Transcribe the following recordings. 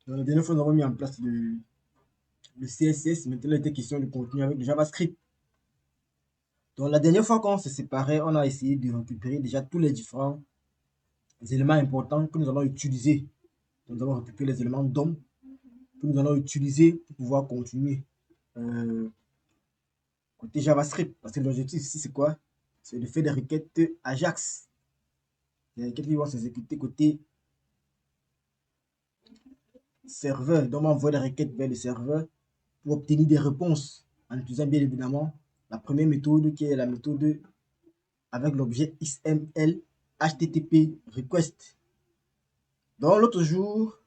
Dans la dernière fois, nous avons mis en place le CSS. Maintenant, il était question de contenu avec le JavaScript. Donc, la dernière fois qu'on se séparait, on a essayé de récupérer déjà tous les différents éléments importants que nous allons utiliser. Donc, nous avons récupéré les éléments DOM que nous allons utiliser pour pouvoir continuer euh, côté JavaScript. Parce que l'objectif ici, c'est quoi? C'est de faire des requêtes Ajax. Des requêtes qui vont s'exécuter côté serveur. Donc, on va envoyer des requêtes vers le serveur pour obtenir des réponses en utilisant bien évidemment la première méthode qui est la méthode avec l'objet XML HTTP request. Donc l'autre jour,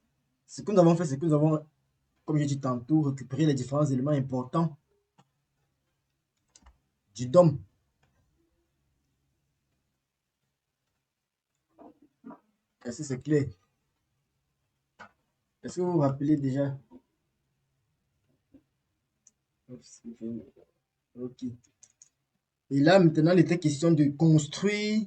ce que nous avons fait, c'est que nous avons, comme j'ai dit tantôt, récupéré les différents éléments importants du DOM. Est-ce que c'est clair? Est-ce que vous vous rappelez déjà? Ok. Et là, maintenant, il était question de construire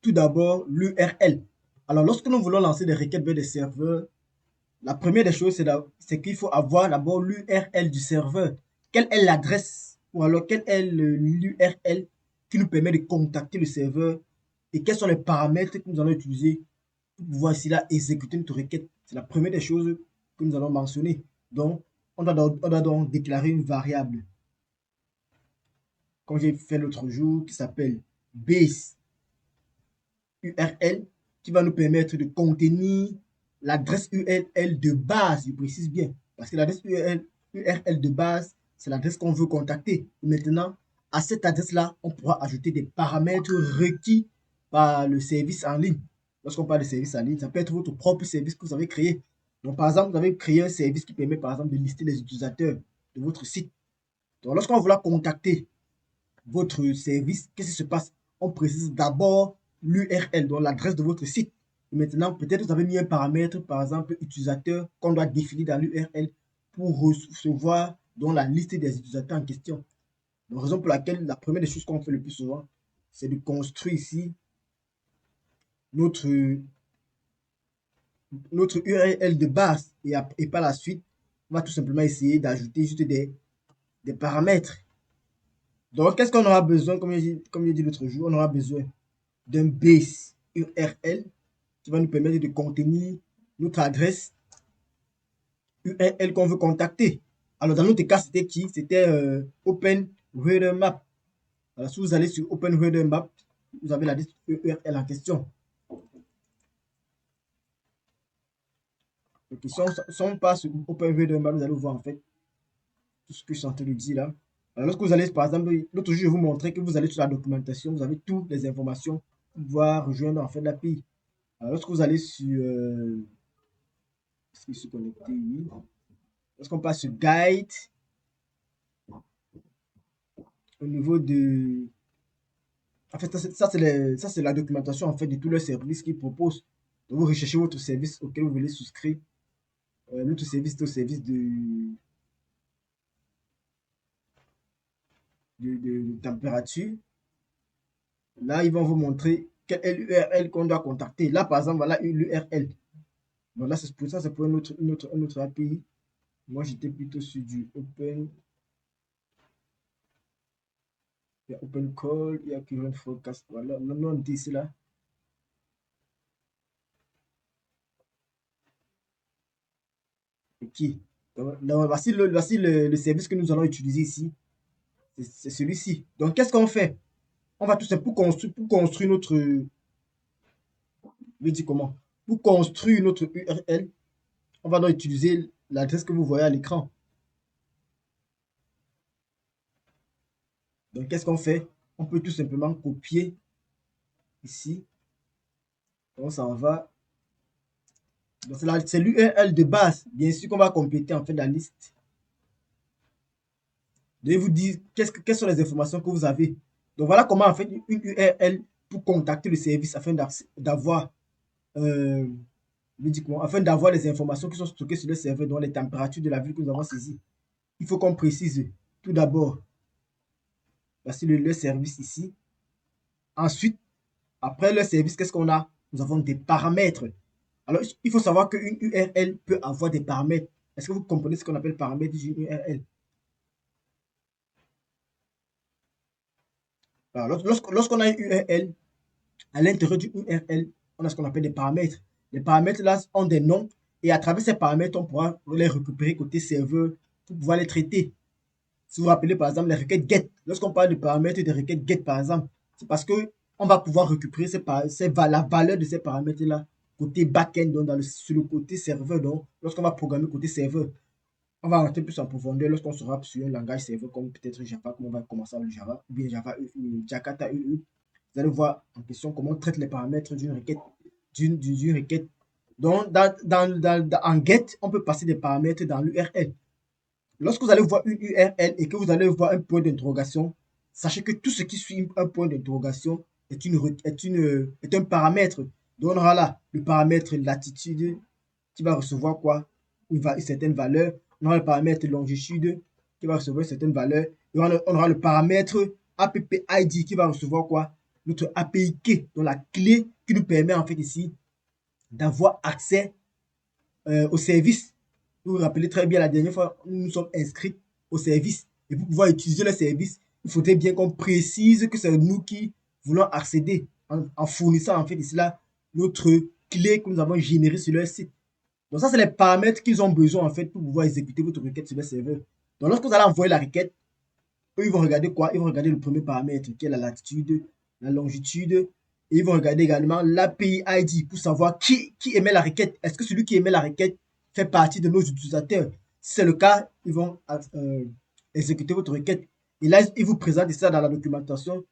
tout d'abord l'URL. Alors, lorsque nous voulons lancer des requêtes vers des serveurs, la première des choses, c'est qu'il faut avoir d'abord l'URL du serveur. Quelle est l'adresse ou alors quelle est l'URL qui nous permet de contacter le serveur et quels sont les paramètres que nous allons utiliser pour pouvoir ici là exécuter notre requête. C'est la première des choses que nous allons mentionner. Donc, on doit donc déclarer une variable, comme j'ai fait l'autre jour, qui s'appelle base URL, qui va nous permettre de contenir l'adresse URL de base, je précise bien, parce que l'adresse URL de base, c'est l'adresse qu'on veut contacter. Et maintenant, à cette adresse-là, on pourra ajouter des paramètres requis par le service en ligne. Lorsqu'on parle de service en ligne, ça peut être votre propre service que vous avez créé. Donc, par exemple, vous avez créé un service qui permet, par exemple, de lister les utilisateurs de votre site. Donc, lorsqu'on veut contacter votre service, qu'est-ce qui se passe? On précise d'abord l'URL, donc l'adresse de votre site. Et maintenant, peut-être vous avez mis un paramètre, par exemple, utilisateur, qu'on doit définir dans l'URL pour recevoir dans la liste des utilisateurs en question. Donc, raison pour laquelle la première des choses qu'on fait le plus souvent, c'est de construire ici notre, notre URL de base et par la suite, on va tout simplement essayer d'ajouter juste des paramètres. Donc, qu'est-ce qu'on aura besoin, comme j'ai dit l'autre jour, on aura besoin d'un base URL qui va nous permettre de contenir notre adresse URL qu'on veut contacter. Alors, dans notre cas, c'était qui? C'était OpenReaderMap. Alors, si vous allez sur OpenReaderMap, vous avez l'adresse URL en question. Donc, si on passe sur OpenReaderMap, vous allez voir en fait tout ce que je suis en train de dire là. Alors, lorsque vous allez, par exemple, l'autre jour, je vais vous montrer que vous allez sur la documentation, vous avez toutes les informations pour pouvoir rejoindre en fait l'API. Alors, lorsque vous allez sur est-ce qu'il se connecté? Oui. Lorsqu'on passe sur Guide, au niveau de. En fait, ça, c'est la documentation en fait, de tous les services qu'ils proposent. Donc, vous recherchez votre service auquel vous voulez souscrire. Notre service, c'est au service de température. Là, ils vont vous montrer quelle est l'URL qu'on doit contacter. Là, par exemple, voilà l'URL. Donc là, c'est pour ça, c'est pour une autre API. Moi, j'étais plutôt sur du Open. Il y a Open Call, il y a Current Forecast. Voilà, le nom d'ici là. Ok. Donc, voici le service que nous allons utiliser ici. C'est celui-ci. Donc, qu'est-ce qu'on fait? On va tout simplement pour construire notre. Je dis comment? Pour construire notre URL, on va donc utiliser l'adresse que vous voyez à l'écran. Donc, qu'est-ce qu'on fait? On peut tout simplement copier ici. Donc, ça en va. Donc, c'est l'URL de base. Bien sûr qu'on va compléter en fait la liste. Je vais vous dire quelles sont les informations que vous avez. Donc, voilà comment en fait une URL pour contacter le service afin d'avoir afin d'avoir les informations qui sont stockées sur le serveur, dont les températures de la ville que nous avons saisie. Il faut qu'on précise tout d'abord, voici le service ici. Ensuite, après le service, qu'est-ce qu'on a? Nous avons des paramètres. Alors, il faut savoir qu'une URL peut avoir des paramètres. Est-ce que vous comprenez ce qu'on appelle paramètres d'une URL? Alors, lorsqu'on a une URL, à l'intérieur d'une URL, on a ce qu'on appelle des paramètres. Les paramètres là ont des noms et à travers ces paramètres, on pourra les récupérer côté serveur pour pouvoir les traiter. Si vous vous rappelez par exemple les requêtes GET, lorsqu'on parle de paramètres de requêtes GET par exemple, c'est parce que on va pouvoir récupérer la valeur de ces paramètres là côté back-end, donc sur le côté serveur. Donc, lorsqu'on va programmer côté serveur, on va rentrer plus en profondeur lorsqu'on sera sur un langage serveur comme peut-être Java, comme on va commencer avec Java, ou bien Java Jakarta UU. Vous allez voir en question comment on traite les paramètres d'une requête. D'une requête. Donc, en GET, on peut passer des paramètres dans l'URL. Lorsque vous allez voir une URL et que vous allez voir un point d'interrogation, sachez que tout ce qui suit un point d'interrogation est un paramètre. Donc, on aura là le paramètre latitude qui va recevoir quoi? Une certaine valeur. On aura le paramètre longitude qui va recevoir une certaine valeur. Et on aura le paramètre APP-ID qui va recevoir quoi? Notre API key, donc la clé qui nous permet en fait ici d'avoir accès au service. Vous vous rappelez très bien la dernière fois, nous nous sommes inscrits au service. Et pour pouvoir utiliser le service, il faudrait bien qu'on précise que c'est nous qui voulons accéder en fournissant en fait ici là notre clé que nous avons générée sur leur site. Donc ça, c'est les paramètres qu'ils ont besoin en fait pour pouvoir exécuter votre requête sur le serveur. Donc lorsque vous allez envoyer la requête, eux, ils vont regarder quoi? Ils vont regarder le premier paramètre qui est la latitude, la longitude. Et ils vont regarder également l'API ID pour savoir qui émet la requête. Est-ce que celui qui émet la requête fait partie de nos utilisateurs? Si c'est le cas, ils vont exécuter votre requête. Et là, ils vous présentent ça dans la documentation,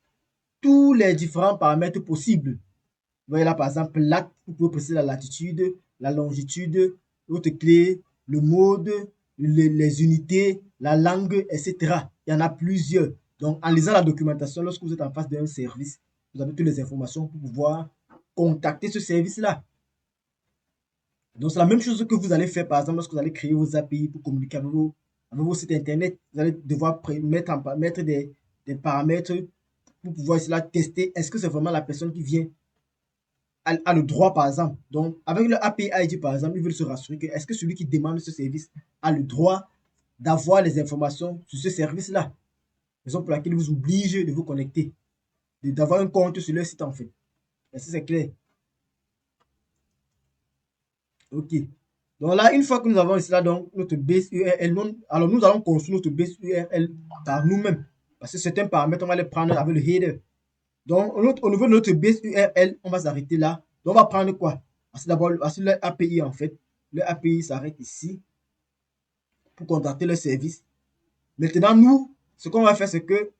tous les différents paramètres possibles. Vous voyez là, par exemple, là, vous pouvez préciser la latitude, la longitude, votre clé, le mode, les unités, la langue, etc. Il y en a plusieurs. Donc, en lisant la documentation, lorsque vous êtes en face d'un service, vous avez toutes les informations pour pouvoir contacter ce service-là. Donc, c'est la même chose que vous allez faire, par exemple, lorsque vous allez créer vos API pour communiquer avec vos sites Internet. Vous allez devoir mettre des paramètres pour pouvoir cela tester. Est-ce que c'est vraiment la personne qui vient a le droit, par exemple. Donc, avec le API ID, par exemple, ils veulent se rassurer que est-ce que celui qui demande ce service a le droit d'avoir les informations sur ce service-là. Raison pour laquelle ils vous obligent de vous connecter, d'avoir un compte sur leur site, en fait. Est-ce que c'est clair? OK. Donc là, une fois que nous avons cela, donc notre base URL, alors nous allons construire notre base URL par nous-mêmes. Parce que certains paramètres, on va les prendre avec le header. Donc, au niveau de notre base URL, on va s'arrêter là. Donc, on va prendre quoi? C'est d'abord le API en fait. Le API s'arrête ici pour contacter le service. Maintenant, nous, ce qu'on va faire, c'est que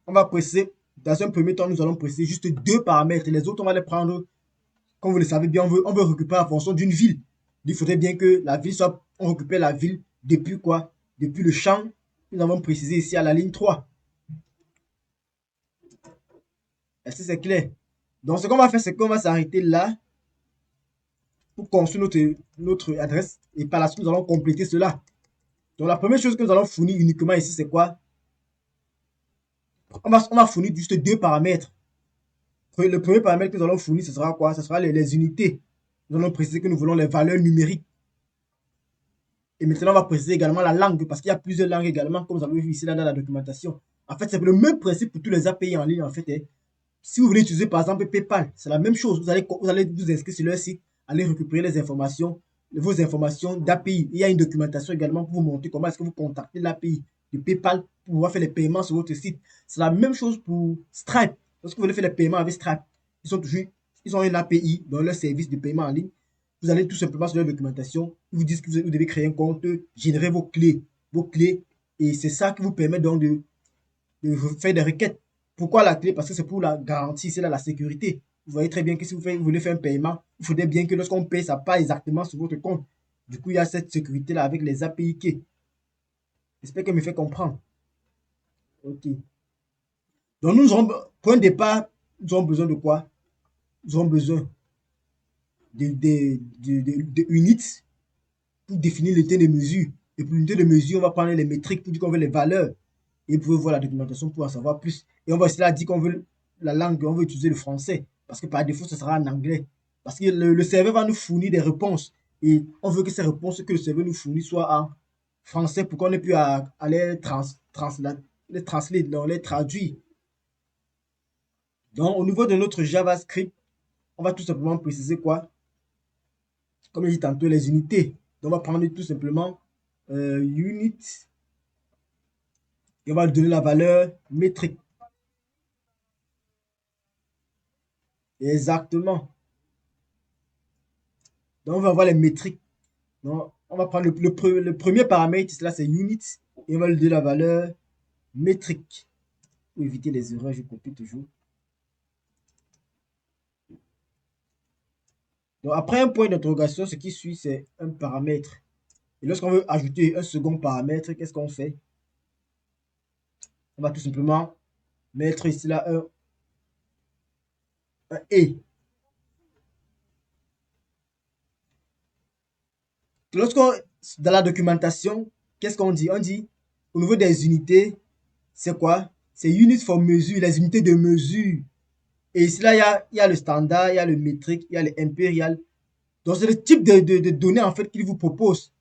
on va presser, dans un premier temps, nous allons presser juste deux paramètres. Les autres, on va les prendre, comme vous le savez bien, on veut récupérer en fonction d'une ville. Il faudrait bien que la ville soit, on récupère la ville depuis quoi? Depuis le champ. Nous avons précisé ici à la ligne 3. Est-ce que c'est clair? Donc, ce qu'on va faire, c'est qu'on va s'arrêter là pour construire notre adresse et par la suite, nous allons compléter cela. Donc, la première chose que nous allons fournir uniquement ici, c'est quoi? On va fournir juste deux paramètres. Le premier paramètre que nous allons fournir, ce sera quoi? Ce sera les unités. Nous allons préciser que nous voulons les valeurs numériques. Et maintenant, on va préciser également la langue, parce qu'il y a plusieurs langues également, comme vous avez vu ici là dans la documentation. En fait, c'est le même principe pour tous les API en ligne, en fait. Si vous voulez utiliser par exemple PayPal, c'est la même chose. Vous allez vous inscrire sur leur site, aller récupérer les informations, vos informations d'API. Il y a une documentation également pour vous montrer comment est-ce que vous contactez l'API de PayPal pour pouvoir faire les paiements sur votre site. C'est la même chose pour Stripe. Lorsque vous voulez faire les paiements avec Stripe, ils ont une API dans leur service de paiement en ligne. Vous allez tout simplement sur leur documentation, ils vous disent que vous devez créer un compte, générer vos clés, et c'est ça qui vous permet donc de faire des requêtes. Pourquoi la clé? Parce que c'est pour la garantie, c'est là la sécurité. Vous voyez très bien que si vous voulez faire un paiement, il faudrait bien que lorsqu'on paye, ça part exactement sur votre compte. Du coup, il y a cette sécurité-là avec les API key. J'espère qu'elle me fait comprendre. OK. Donc, point de départ, nous aurons besoin de quoi? Nous aurons besoin de units pour définir l'unité de mesure. Et pour l'unité de mesure, on va prendre les métriques pour dire qu'on veut les valeurs. Et vous pouvez voir la documentation pour en savoir plus. Et on va aussi là dire qu'on veut la langue, on veut utiliser le français. Parce que par défaut, ce sera en anglais. Parce que le serveur va nous fournir des réponses. Et on veut que ces réponses que le serveur nous fournit soient en français pour qu'on ait pu à les translate, donc les traduire. Donc, au niveau de notre JavaScript, on va tout simplement préciser quoi? Comme je dit tantôt, les unités. Donc, on va prendre tout simplement unit et on va lui donner la valeur métrique. Exactement. Donc, on va avoir les métriques. Donc, on va prendre le premier paramètre, là, c'est unit, et on va lui donner la valeur métrique. Pour éviter les erreurs, je copie toujours. Donc, après un point d'interrogation, ce qui suit, c'est un paramètre. Et lorsqu'on veut ajouter un second paramètre, qu'est-ce qu'on fait? On va tout simplement mettre ici là un et. Lorsqu'on, dans la documentation, qu'est-ce qu'on dit? On dit, au niveau des unités, c'est quoi? C'est unit for mesure, les unités de mesure. Et ici là, il y a le standard, il y a le métrique, il y a le impérial. Donc, c'est le type de données en fait qu'il vous propose.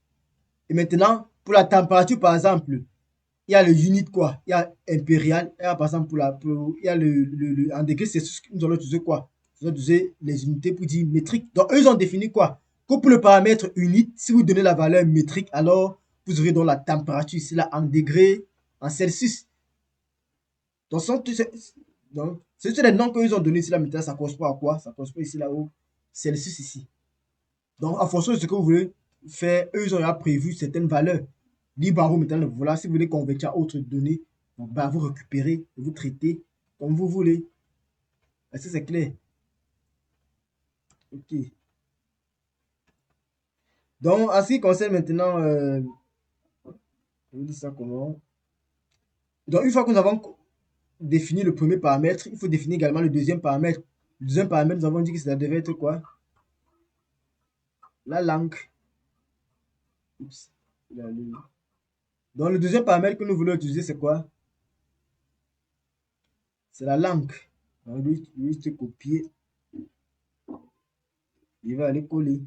Et maintenant, pour la température, par exemple, il y a le unit quoi? Il y a impérial. Il y a par exemple il y a en degrés Celsius, nous allons utiliser quoi? Nous allons utiliser les unités pour dire métrique. Donc, eux, ils ont défini quoi? Que pour le paramètre unit, si vous donnez la valeur métrique, alors vous aurez donc la température ici là en degrés, en Celsius. Donc, c'est juste les noms qu'ils ont donnés ici là, maintenant, ça correspond à quoi? Ça correspond ici là au Celsius ici. Donc, en fonction de ce que vous voulez faire, eux, ils ont déjà prévu certaines valeurs. Libaro, maintenant, voilà, si vous voulez convertir à autre donnée, donc, bah, vous récupérez et vous traitez comme vous voulez. Est-ce que c'est clair? Ok. Donc, en ce qui concerne maintenant, je vous dis ça comment? Donc, une fois que nous avons défini le premier paramètre, il faut définir également le deuxième paramètre. Le deuxième paramètre, nous avons dit que ça devait être quoi? La langue. Oups. Donc, le deuxième paramètre que nous voulons utiliser, c'est quoi? C'est la langue. On va juste copier. Il va aller coller.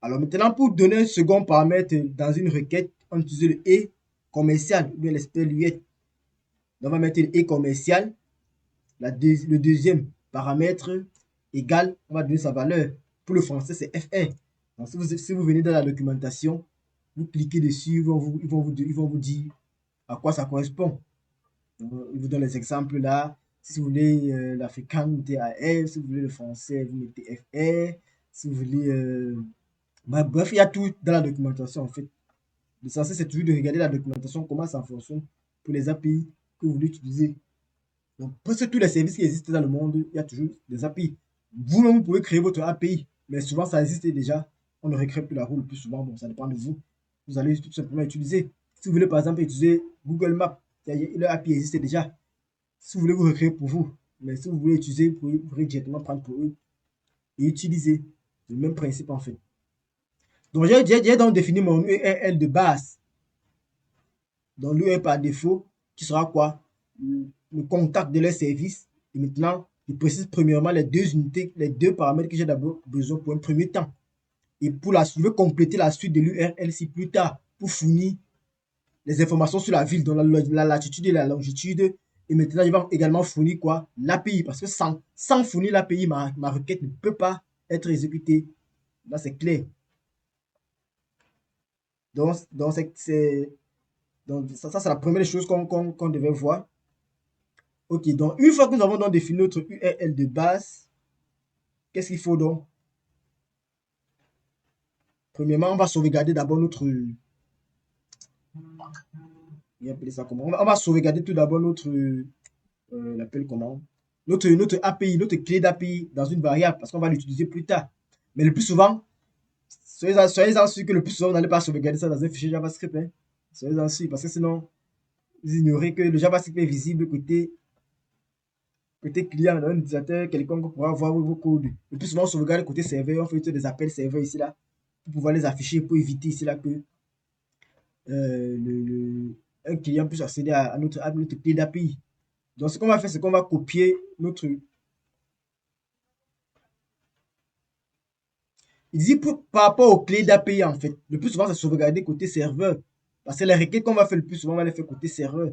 Alors maintenant, pour donner un second paramètre dans une requête, on utilise le et commercial, ou bien l'espèce lui. On va mettre le et commercial, le deuxième paramètre égal, on va donner sa valeur. Pour le français, c'est FR. Donc, si vous venez dans la documentation, vous cliquez dessus, ils vont vous dire à quoi ça correspond. Ils vous donnent les exemples là. Si vous voulez l'africain, vous mettez AF. Si vous voulez le français, vous mettez FR. Si vous voulez. Bref, il y a tout dans la documentation en fait. L'essentiel, c'est toujours de regarder la documentation, comment ça fonctionne pour les API que vous voulez utiliser. Donc, presque tous les services qui existent dans le monde, il y a toujours des API. Vous-même, vous pouvez créer votre API, mais souvent, ça existe déjà. On ne recrée plus la roue le plus souvent, bon, ça dépend de vous. Vous allez tout simplement utiliser. Si vous voulez, par exemple, utiliser Google Maps, le API existe déjà. Si vous voulez, vous recréer pour vous. Mais si vous voulez utiliser, vous pourrez directement prendre pour eux et utiliser. C'est le même principe, en fait. Donc, j'ai donc défini mon URL de base. Donc, l'URL par défaut, qui sera quoi? Le contact de leur service. Et maintenant, je précise premièrement les deux unités, les deux paramètres que j'ai d'abord besoin pour un premier temps. Et pour la suite, je vais compléter la suite de l'URL si plus tard pour fournir les informations sur la ville, donc la latitude et la longitude. Et maintenant, je vais également fournir quoi? L'API. Parce que sans fournir l'API, ma requête ne peut pas être exécutée. Là, c'est clair. Donc, ça c'est la première chose qu'on devait voir. Ok, donc une fois que nous avons donc défini notre URL de base, qu'est-ce qu'il faut donc? Premièrement, on va sauvegarder d'abord notre. Ça comment? On va sauvegarder tout d'abord notre. L'appelle comment? Notre API, notre clé d'API dans une variable parce qu'on va l'utiliser plus tard. Mais le plus souvent, soyez-en sûrs que le plus souvent, vous n'allez pas sauvegarder ça dans un fichier JavaScript. Hein. Soyez-en sûrs parce que sinon, vous ignorez que le JavaScript est visible côté client, un utilisateur, quelconque pourra voir vos codes. Le plus souvent, on sauvegarde côté serveur, on fait des appels serveurs ici là pour pouvoir les afficher, pour éviter ici là que un client puisse accéder à notre clé d'API. Donc, ce qu'on va faire, c'est qu'on va copier notre. Il dit par rapport aux clés d'API, en fait. Le plus souvent, c'est sauvegarder côté serveur. Parce que les requêtes qu'on va faire le plus souvent, on va les faire côté serveur.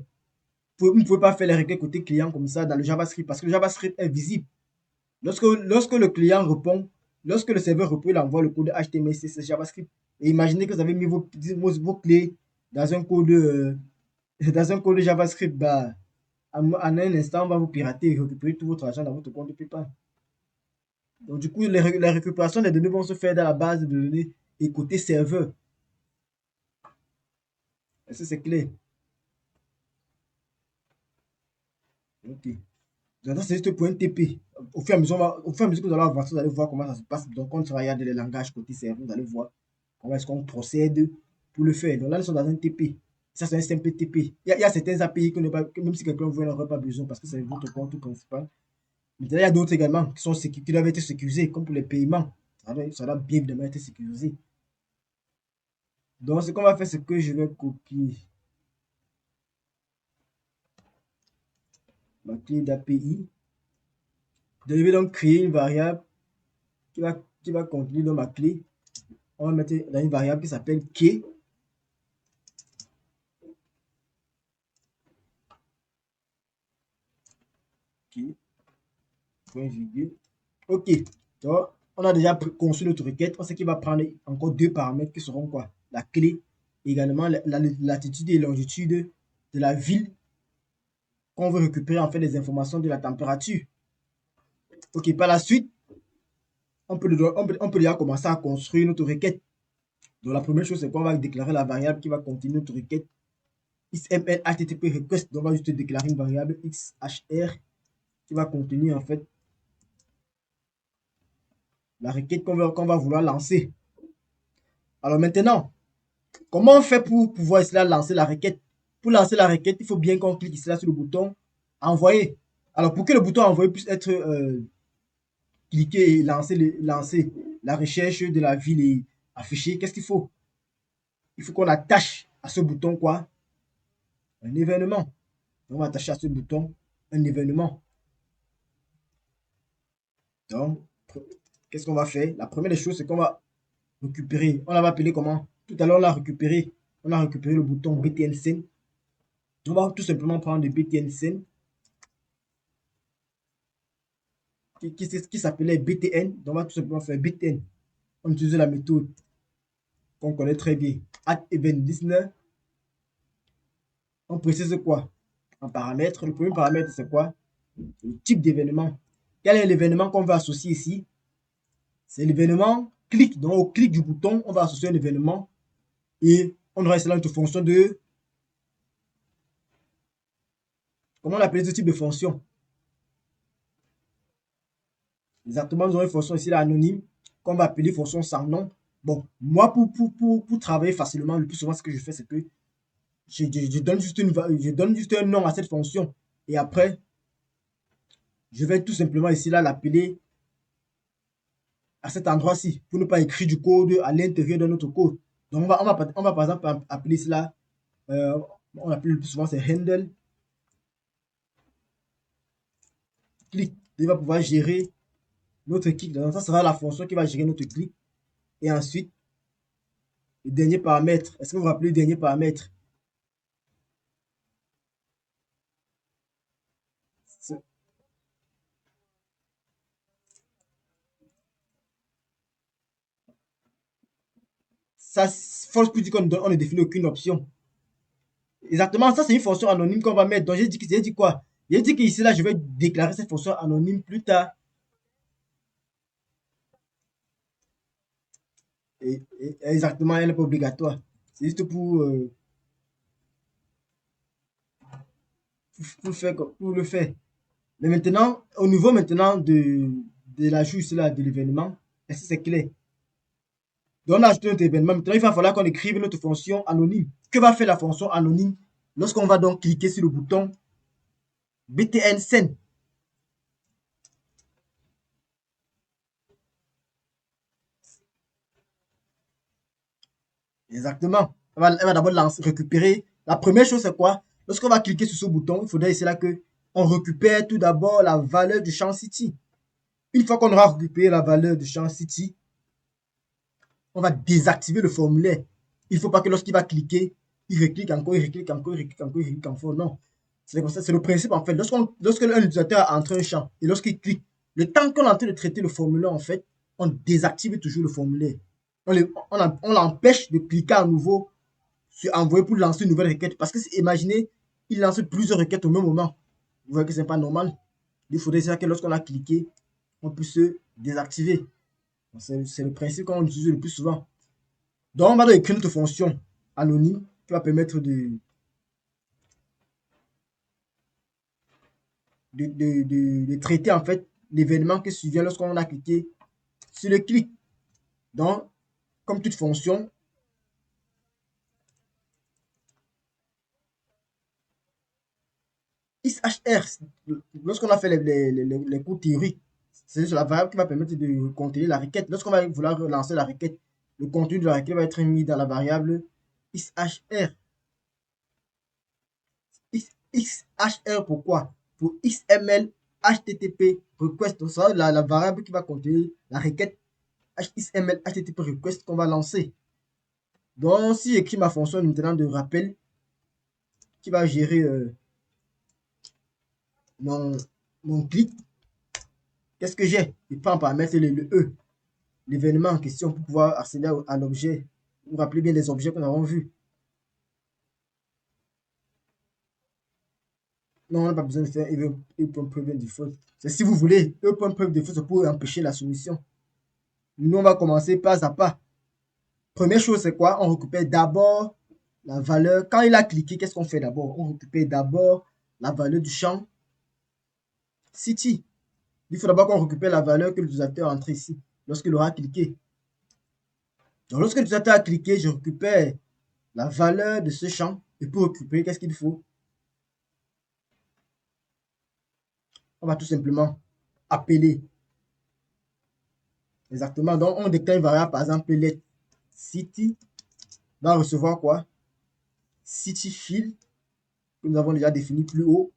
Vous ne pouvez pas faire les requêtes côté client comme ça dans le JavaScript parce que le JavaScript est visible. Lorsque le client répond, lorsque le serveur répond, il envoie le code HTML, c'est JavaScript. Et imaginez que vous avez mis vos clés dans un code, dans un code JavaScript. Bah, en un instant, on va vous pirater et récupérer tout votre argent dans votre compte de PayPal. Donc, du coup, la récupération des données vont se faire dans la base de données et côté serveur. Est-ce que c'est clair? Ok. Donc, c'est juste pour un TP. Au fur et à mesure que vous allez avancer, vous allez voir comment ça se passe. Donc, quand on regarde les langages côté serveur, vous allez voir comment est-ce qu'on procède pour le faire. Donc là, nous sommes dans un TP. Ça, c'est un simple TP. Il y a certains API que même si quelqu'un veut, n'aura pas besoin parce que c'est votre compte principal. Mais il y a d'autres également qui doivent être sécurisés, comme pour les paiements. Ça doit bien évidemment être sécurisé. Donc, ce qu'on va faire, c'est que je vais copier ma clé d'API. Je vais donc créer une variable qui va contenir dans ma clé. On va mettre dans une variable qui s'appelle key. Key, point virgule. Ok. Donc, on a déjà construit notre requête. On sait qu'il va prendre encore deux paramètres qui seront quoi? La clé, également la latitude et longitude de la ville qu'on veut récupérer en fait les informations de la température. Ok, par la suite, on peut déjà commencer à construire notre requête. Donc la première chose, c'est qu'on va déclarer la variable qui va contenir notre requête XML HTTP request. Donc on va juste déclarer une variable XHR qui va contenir en fait la requête qu'on va vouloir lancer. Alors maintenant, comment on fait pour pouvoir ici là, lancer la requête? Pour lancer la requête, il faut bien qu'on clique ici là sur le bouton envoyer. Alors pour que le bouton envoyer puisse être cliqué et lancer la recherche de la ville et afficher, qu'est-ce qu'il faut? Il faut qu'on attache à ce bouton quoi? Un événement. On va attacher à ce bouton un événement. Donc, qu'est-ce qu'on va faire? La première des choses, c'est qu'on va récupérer. On va appeler comment? Tout à l'heure, on a récupéré. On a récupéré le bouton btn scene. On va tout simplement prendre le btn scene qui s'appelait btn. Donc, on va tout simplement faire btn. On utilise la méthode qu'on connaît très bien. Add event listener. On précise quoi? En paramètre. Le premier paramètre, c'est quoi? Le type d'événement. Quel est l'événement qu'on va associer ici? C'est l'événement clic. Donc, au clic du bouton, on va associer un événement et on aura ici là notre fonction de. Comment on appelle ce type de fonction? Exactement, nous aurons une fonction ici là anonyme qu'on va appeler fonction sans nom. Bon, moi, pour travailler facilement, le plus souvent, ce que je fais, c'est que je donne juste un nom à cette fonction. Et après, je vais tout simplement ici là l'appeler à cet endroit-ci pour ne pas écrire du code à l'intérieur de notre code. Donc, on va par exemple appeler cela, on appelle le plus souvent c'est handle click. Il va pouvoir gérer notre click. Donc, ça sera la fonction qui va gérer notre click. Et ensuite, le dernier paramètre. Est-ce que vous vous rappelez le dernier paramètre? Ça, force pour dire qu'on ne définit aucune option. Exactement, ça c'est une fonction anonyme qu'on va mettre. Donc j'ai dit quoi? J'ai dit qu'ici là, je vais déclarer cette fonction anonyme plus tard. Exactement, elle n'est pas obligatoire. C'est juste pour le faire. Mais maintenant, au niveau maintenant de l'ajout ici là de l'événement, est-ce que c'est clair? Donc on a ajouté notre événement. Maintenant, il va falloir qu'on écrive notre fonction anonyme. Que va faire la fonction anonyme lorsqu'on va donc cliquer sur le bouton btn send? Exactement. Elle va d'abord récupérer. La première chose, c'est quoi? Lorsqu'on va cliquer sur ce bouton, il faudrait ici là que on récupère tout d'abord la valeur du champ city. Une fois qu'on aura récupéré la valeur du champ city, on va désactiver le formulaire. Il ne faut pas que lorsqu'il va cliquer, il reclique encore, il reclique encore, il reclique encore, il reclique encore. Non. C'est comme ça, c'est le principe en fait. Lorsque un utilisateur entre un champ et lorsqu'il clique, le temps qu'on est en train de traiter le formulaire, en fait, on désactive toujours le formulaire. On l'empêche de cliquer à nouveau sur envoyer pour lancer une nouvelle requête. Parce que imaginez, il lance plusieurs requêtes au même moment. Vous voyez que ce n'est pas normal. Il faudrait que lorsqu'on a cliqué, on puisse se désactiver. C'est le principe qu'on utilise le plus souvent. Donc, on va écrire notre fonction anonyme qui va permettre de traiter en fait l'événement qui survient lorsqu'on a cliqué sur le clic. Donc, comme toute fonction, ishr, lorsqu'on a fait les cours théoriques, c'est la variable qui va permettre de contenir la requête. Lorsqu'on va vouloir relancer la requête, le contenu de la requête va être mis dans la variable ishr. XHR pourquoi? Pour XML HTTP request. Donc, ça va la variable qui va contenir la requête XML HTTP request qu'on va lancer. Donc, si j'écris ma fonction maintenant de rappel qui va gérer mon clic, qu'est-ce que j'ai? Je prends en paramètre le E, l'événement en question pour pouvoir accéder à l'objet. Vous vous rappelez bien des objets qu'on a vus. Non, on n'a pas besoin de faire E.prevent default. C'est si vous voulez, E.prevent default, c'est pour empêcher la soumission. Nous, on va commencer pas à pas. Première chose, c'est quoi? On récupère d'abord la valeur. Quand il a cliqué, qu'est-ce qu'on fait d'abord? On récupère d'abord la valeur du champ city. Il faut d'abord qu'on récupère la valeur que l'utilisateur a entrée ici, lorsqu'il aura cliqué. Donc, lorsque l'utilisateur a cliqué, je récupère la valeur de ce champ. Et pour récupérer, qu'est-ce qu'il faut? On va tout simplement appeler. Exactement. Donc, on déclare une variable, par exemple, let city va recevoir quoi? City field, que nous avons déjà défini plus haut.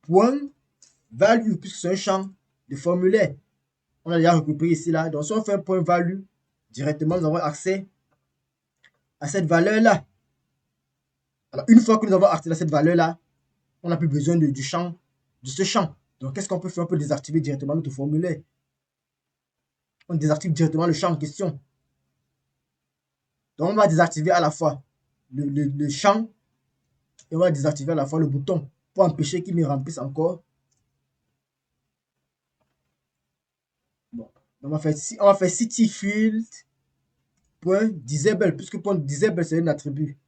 Point value, puisque c'est un champ de formulaire. On a déjà récupéré ici, là. Donc, si on fait un point value, directement, nous avons accès à cette valeur-là. Alors, une fois que nous avons accès à cette valeur-là, on n'a plus besoin du champ, de ce champ. Donc, qu'est-ce qu'on peut faire? On peut désactiver directement notre formulaire. On désactive directement le champ en question. Donc, on va désactiver à la fois le champ et on va désactiver à la fois le bouton pour empêcher qu'il ne remplisse encore. Bon. Donc, on va faire city field point disable, puisque point disable, c'est un attribut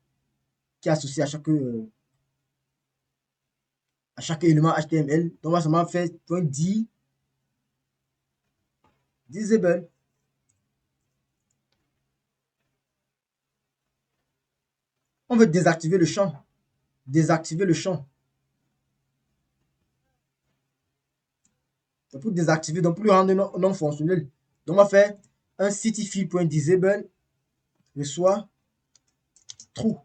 qui est associé à chaque élément HTML. Donc, on va seulement faire point disable. On veut désactiver le champ. Désactiver le champ. C'est pour désactiver, donc pour le rendre non fonctionnel. Donc, on va faire un cityfield.disable reçoit true.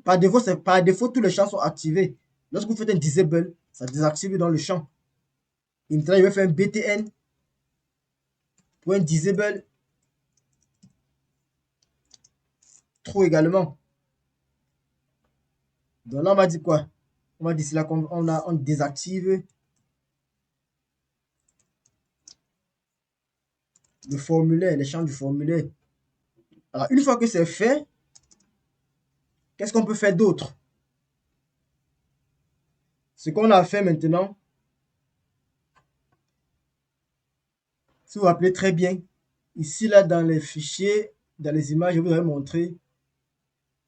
Par défaut, tous les champs sont activés. Lorsque vous faites un disable, ça désactive dans le champ. Et maintenant, il va faire un btn.disable true également. Donc là, on va dire quoi? On va dire là qu'on désactive le formulaire, les champs du formulaire. Alors, une fois que c'est fait, qu'est-ce qu'on peut faire d'autre? Ce qu'on a fait maintenant, si vous vous rappelez très bien, ici, là, dans les fichiers, dans les images, je vous avais montré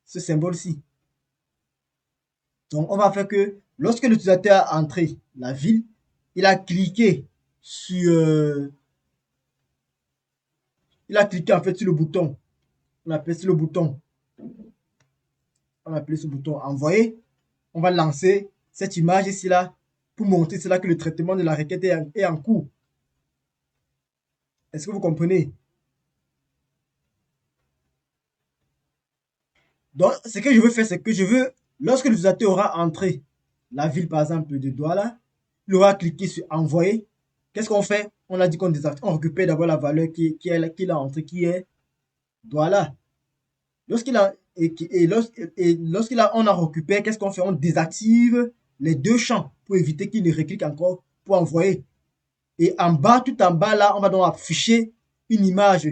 ce symbole-ci. Donc, on va faire que lorsque l'utilisateur a entré la ville, il a cliqué sur... il a cliqué en fait sur le bouton. On appelle sur le bouton. On appelle ce bouton envoyer. On va lancer cette image ici là pour montrer cela que le traitement de la requête est en cours. Est-ce que vous comprenez? Donc, ce que je veux faire, c'est que je veux, lorsque l'utilisateur aura entré la ville par exemple de Douala. Il aura cliqué sur envoyer. Qu'est-ce qu'on fait? On a dit qu'on désactive. On récupère d'abord la valeur qu'il a entrée, qui est Douala. Lorsqu'il a, lorsqu'il a, on a récupéré, qu'est-ce qu'on fait? On désactive les deux champs pour éviter qu'il ne reclique encore pour envoyer. Et en bas, tout en bas là, on va donc afficher une image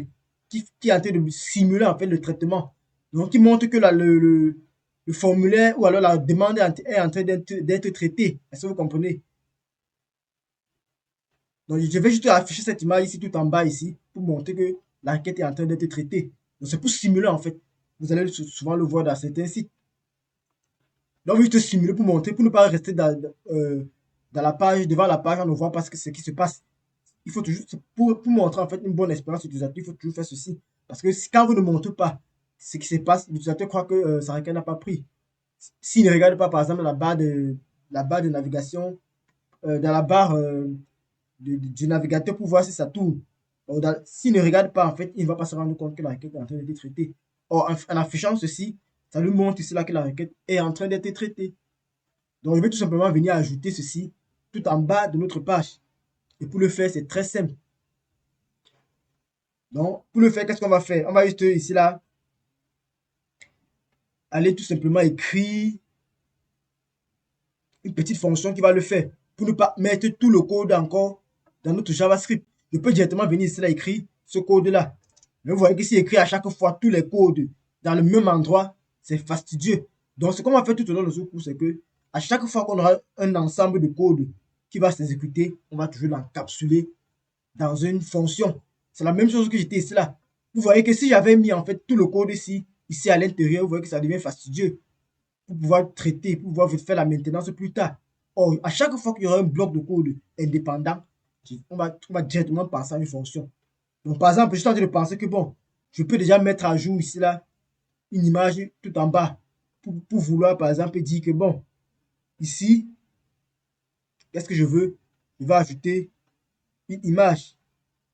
qui est en train de simuler en fait le traitement. Donc, qui montre que là, le formulaire ou alors la demande est en train d'être traitée. Est-ce que vous comprenez? Donc, je vais juste afficher cette image ici, tout en bas ici, pour montrer que la requête est en train d'être traitée. Donc, c'est pour simuler en fait. Vous allez souvent le voir dans certains sites. Donc, juste simuler pour montrer, pour ne pas rester dans la page, devant la page, on ne voit pas ce qui se passe. Il faut toujours, pour montrer en fait une bonne expérience utilisateur, il faut toujours faire ceci. Parce que quand vous ne montrez pas ce qui se passe, l'utilisateur croit que sa requête n'a pas pris. S'il ne regarde pas, par exemple, la barre de navigation, dans la barre du navigateur pour voir si ça tourne. S'il ne regarde pas, en fait, il ne va pas se rendre compte que la requête est en train d'être traitée. Or, en affichant ceci, ça lui montre ici là que la requête est en train d'être traitée. Donc, je vais tout simplement venir ajouter ceci tout en bas de notre page. Et pour le faire, c'est très simple. Donc, pour le faire, qu'est-ce qu'on va faire? On va juste ici là, aller tout simplement écrire une petite fonction qui va le faire. Pour ne pas mettre tout le code encore dans notre JavaScript. Je peux directement venir ici là écrire ce code-là. Mais vous voyez que si écrit à chaque fois tous les codes dans le même endroit, c'est fastidieux. Donc, ce qu'on va faire tout au long de ce cours, c'est que à chaque fois qu'on aura un ensemble de codes qui va s'exécuter, on va toujours l'encapsuler dans une fonction. C'est la même chose que j'étais ici là. Vous voyez que si j'avais mis en fait tout le code ici à l'intérieur, vous voyez que ça devient fastidieux pour pouvoir traiter, pour pouvoir faire la maintenance plus tard. Or, à chaque fois qu'il y aura un bloc de code indépendant, on va directement passer à une fonction. Donc, par exemple, je suis en train de penser que bon, je peux déjà mettre à jour ici là une image tout en bas pour vouloir par exemple dire que bon, ici, qu'est-ce que je veux? Je vais ajouter une image.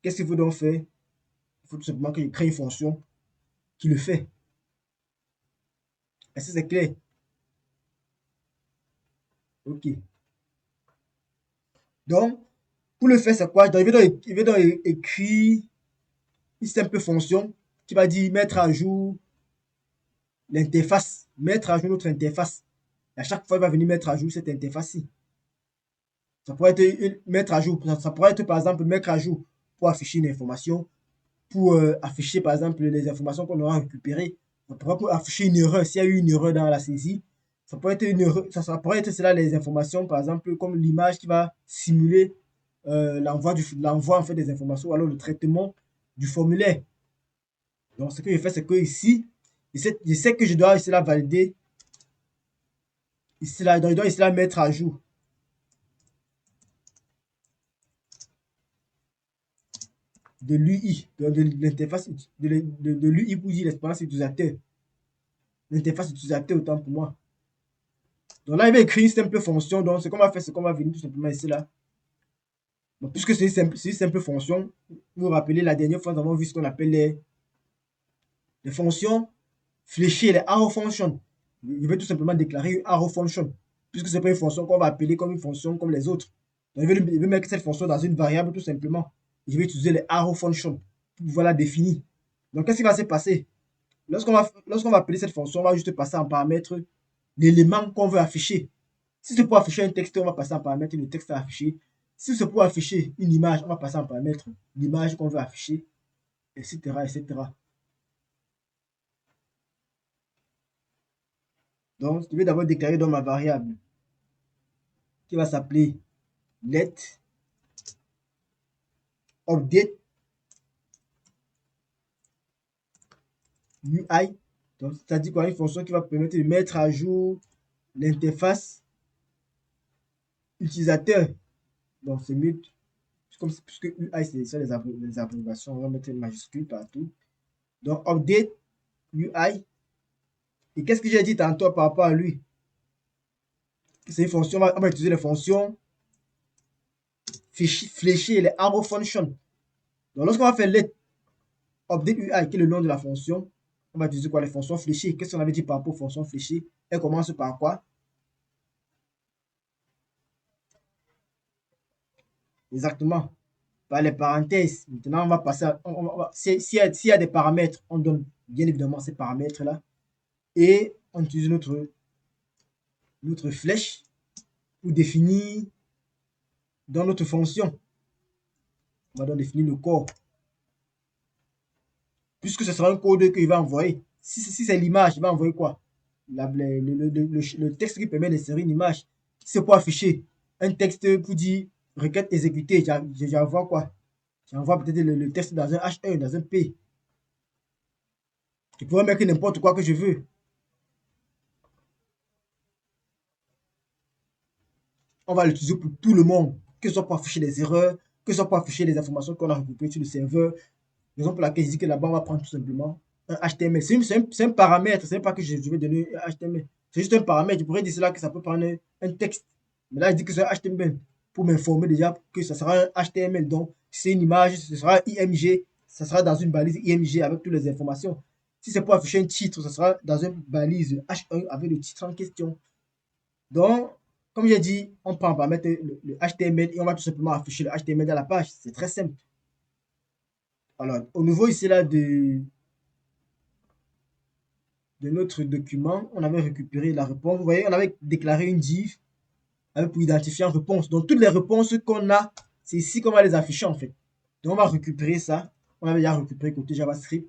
Qu'est-ce qu'il faut donc faire? Il faut tout simplement que je crée une fonction qui le fait. Est-ce que c'est clair? Ok. Donc, pour le faire, c'est quoi? Donc, il va donc écrire une simple fonction qui va dire mettre à jour l'interface, mettre à jour notre interface. Et à chaque fois, il va venir mettre à jour cette interface-ci. Ça pourrait être mettre à jour, ça pourrait être par exemple mettre à jour pour afficher une information, pour afficher par exemple les informations qu'on aura récupérées. Ça pourrait afficher une erreur, s'il y a eu une erreur dans la saisie. Ça pourrait être une erreur, ça pourrait être cela les informations, par exemple, comme l'image qui va simuler l'envoi en fait des informations, ou alors le traitement du formulaire. Donc, ce que je fais, c'est que ici, je sais que je dois ici là valider, ici là, donc je dois ici là mettre à jour de l'UI, de l'interface de l'UI pour dire l'expérience utilisateur. L'interface utilisateur autant pour moi. Donc là, il va écrire une simple fonction. Donc, ce qu'on va faire, c'est qu'on va venir tout simplement ici là. Donc, puisque c'est une simple fonction, vous vous rappelez, la dernière fois, nous avons vu ce qu'on appelle les fonctions fléchées, les arrow functions. Je vais tout simplement déclarer une arrow function, puisque ce n'est pas une fonction qu'on va appeler comme une fonction comme les autres. Donc, je vais mettre cette fonction dans une variable tout simplement. Je vais utiliser les arrow functions pour pouvoir la définir. Donc, qu'est-ce qui va se passer? Lorsqu'on va appeler cette fonction, on va juste passer en paramètre l'élément qu'on veut afficher. Si c'est pour afficher un texte, on va passer en paramètre le texte à afficher. Si c'est pour afficher une image, on va passer en paramètre l'image qu'on veut afficher, etc., etc. Donc, je vais d'abord déclarer dans ma variable qui va s'appeler let update UI. Donc, c'est-à-dire quoi? Une fonction qui va permettre de mettre à jour l'interface utilisateur. Donc, c'est mieux, comme puisque UI, c'est ça les abréviations, on va mettre une majuscule partout. Donc, update UI. Et qu'est-ce que j'ai dit tantôt par rapport à lui? C'est une fonction, on va utiliser les fonctions fléchées, les arrow functions. Donc, lorsqu'on va faire let update UI, qui est le nom de la fonction, on va utiliser quoi? Les fonctions fléchées. Qu'est-ce qu'on avait dit par rapport aux fonctions fléchées? Elles commencent par quoi? Exactement. Par les parenthèses. Maintenant, on va passer à, s'il y a des paramètres, on donne bien évidemment ces paramètres-là. Et on utilise notre flèche pour définir dans notre fonction. On va donc définir le corps. Puisque ce sera un code qu'il va envoyer. Si c'est l'image, il va envoyer quoi? Le texte qui permet d'insérer une image. Si c'est pour afficher un texte pour dire requête exécutée, j'envoie quoi? J'envoie peut-être le texte dans un H1, dans un P. Je pourrais mettre n'importe quoi que je veux. On va l'utiliser pour tout le monde, que ce soit pour afficher des erreurs, que ce soit pour afficher les informations qu'on a regroupées sur le serveur. Raison pour laquelle je dis que là-bas, on va prendre tout simplement un HTML. C'est un paramètre, c'est pas que je vais donner un HTML. C'est juste un paramètre. Je pourrais dire cela que ça peut prendre un texte. Mais là, je dis que c'est un HTML pour m'informer déjà que ça sera un HTML. Donc, si c'est une image, ce sera IMG, ça sera dans une balise IMG avec toutes les informations. Si c'est pour afficher un titre, ça sera dans une balise H1 avec le titre en question. Donc, comme j'ai dit, on prend, on va mettre le HTML et on va tout simplement afficher le HTML dans la page. C'est très simple. Alors, au niveau ici là de notre document, on avait récupéré la réponse. Vous voyez, on avait déclaré une div avec pour identifier une réponse. Donc, toutes les réponses qu'on a, c'est ici qu'on va les afficher en fait. Donc, on va récupérer ça. On avait déjà récupéré côté JavaScript.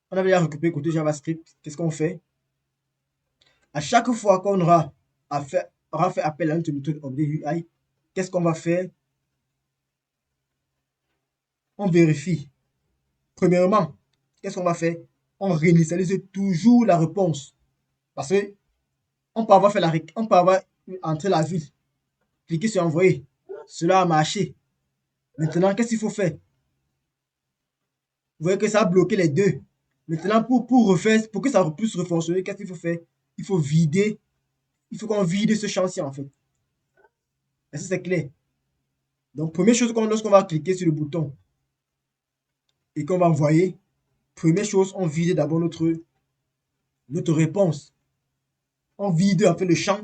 On avait déjà récupéré côté JavaScript. Qu'est-ce qu'on fait? À chaque fois qu'on aura fait appel à une méthode ObjectUI, qu'est-ce qu'on va faire? On vérifie. Premièrement, qu'est-ce qu'on va faire? On réinitialise toujours la réponse. Parce que on peut avoir fait on peut avoir entré la ville, cliquer sur envoyer. Cela a marché. Maintenant, qu'est-ce qu'il faut faire? Vous voyez que ça a bloqué les deux. Maintenant, pour refaire, pour que ça puisse refonctionner, qu'est-ce qu'il faut faire? Il faut vider. Il faut qu'on vide ce champ-ci en fait. Est-ce que c'est clair? Donc, première chose, lorsqu'on va cliquer sur le bouton et qu'on va envoyer, première chose, on vide d'abord notre réponse. On vide en fait le champ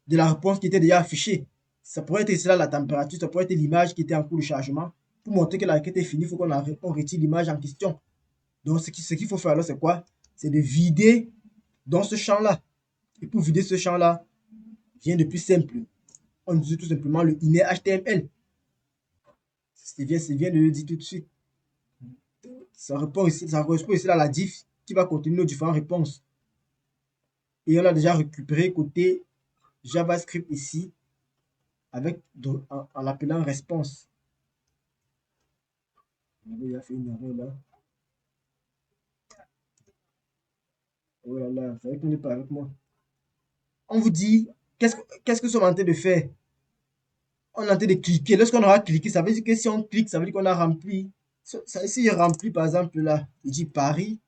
de la réponse qui était déjà affichée. Ça pourrait être cela la température, ça pourrait être l'image qui était en cours de chargement. Pour montrer que la requête est finie, il faut qu'on retire l'image en question. Donc, ce qu'il faut faire là, c'est quoi? C'est de vider dans ce champ-là. Et pour vider ce champ-là, rien de plus simple. On utilise tout simplement le inner HTML. C'est bien de le dire tout de suite. Ça correspond ici à la div qui va contenir nos différentes réponses. Et on a déjà récupéré côté JavaScript ici avec en l'appelant response. Il a fait une erreur là. Oh là là, c'est vrai qu'on n'est pas avec moi. On vous dit, qu'est-ce que nous sommes en train de faire? On est en train de cliquer. Lorsqu'on aura cliqué, ça veut dire que si on clique, ça veut dire qu'on a rempli. Si j'ai rempli, par exemple, là, il dit Paris.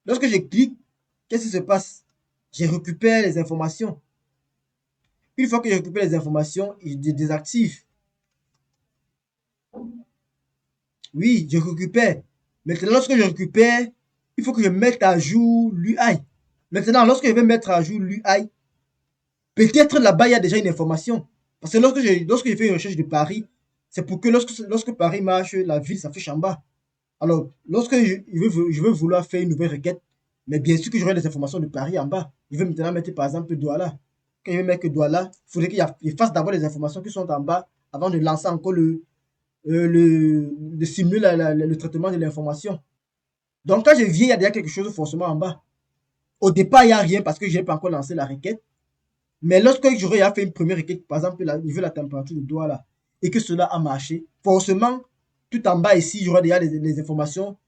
Lorsque je clique, qu'est-ce qui se passe? Je récupère les informations. Une fois que je récupère les informations, je désactive. Oui, je récupère. Maintenant, lorsque je récupère, il faut que je mette à jour l'UI. Maintenant, lorsque je vais mettre à jour l'UI, peut-être là-bas, il y a déjà une information. Parce que lorsque je fais une recherche de Paris, c'est pour que lorsque Paris marche, la ville s'affiche en bas. Alors, lorsque je veux vouloir faire une nouvelle requête, mais bien sûr que j'aurai les informations de Paris en bas. Je vais maintenant mettre par exemple Douala. Quand je vais mettre Douala, il faudrait qu'il fasse d'abord les informations qui sont en bas avant de lancer encore de simuler le traitement de l'information. Donc, quand je viens, il y a déjà quelque chose forcément en bas. Au départ, il n'y a rien parce que je n'ai pas encore lancé la requête. Mais lorsque j'aurais fait une première requête, par exemple, il veut la température de Douala et que cela a marché, forcément, tout en bas ici, j'aurai déjà les informations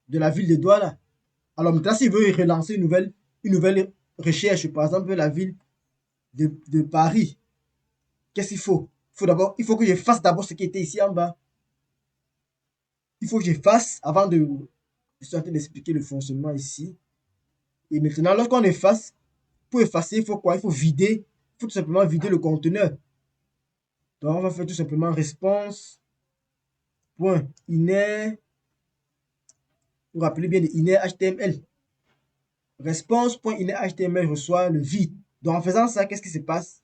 de la ville de Douala. Alors maintenant, s'il veut relancer une nouvelle recherche, par exemple, la ville de Paris, qu'est-ce qu'il faut? Il faut que je fasse d'abord ce qui était ici en bas. Il faut que je fasse avant de... Je suis en train d'expliquer le fonctionnement ici. Et maintenant, lorsqu'on efface, pour effacer, il faut quoi? Il faut vider. Il faut tout simplement vider le conteneur. Donc, on va faire tout simplement response.inner. Vous vous rappelez bien de inner HTML. Response.inner HTML reçoit le vide. Donc, en faisant ça, qu'est-ce qui se passe?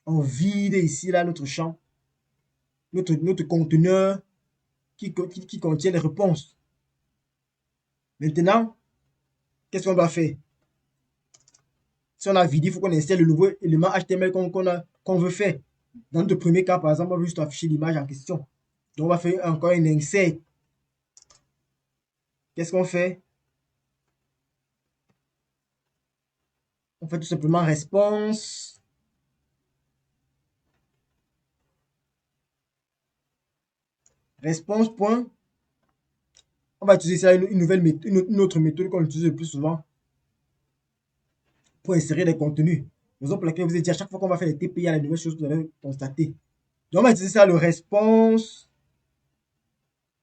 On vide ici, là, notre champ, notre conteneur qui contient les réponses. Maintenant, qu'est-ce qu'on doit faire? Si on a vidé, il faut qu'on insère le nouveau élément HTML qu'on veut faire. Dans notre premier cas, par exemple, on veut juste afficher l'image en question. Donc, on va faire encore une insert. Qu'est-ce qu'on fait? On fait tout simplement response. Response. Point. On va utiliser ça, une autre méthode qu'on utilise le plus souvent pour insérer des contenus. Raison pour laquelle vous avez dit à chaque fois qu'on va faire des TP, il y a la nouvelle chose que vous allez constater. Donc, on va utiliser ça, le response.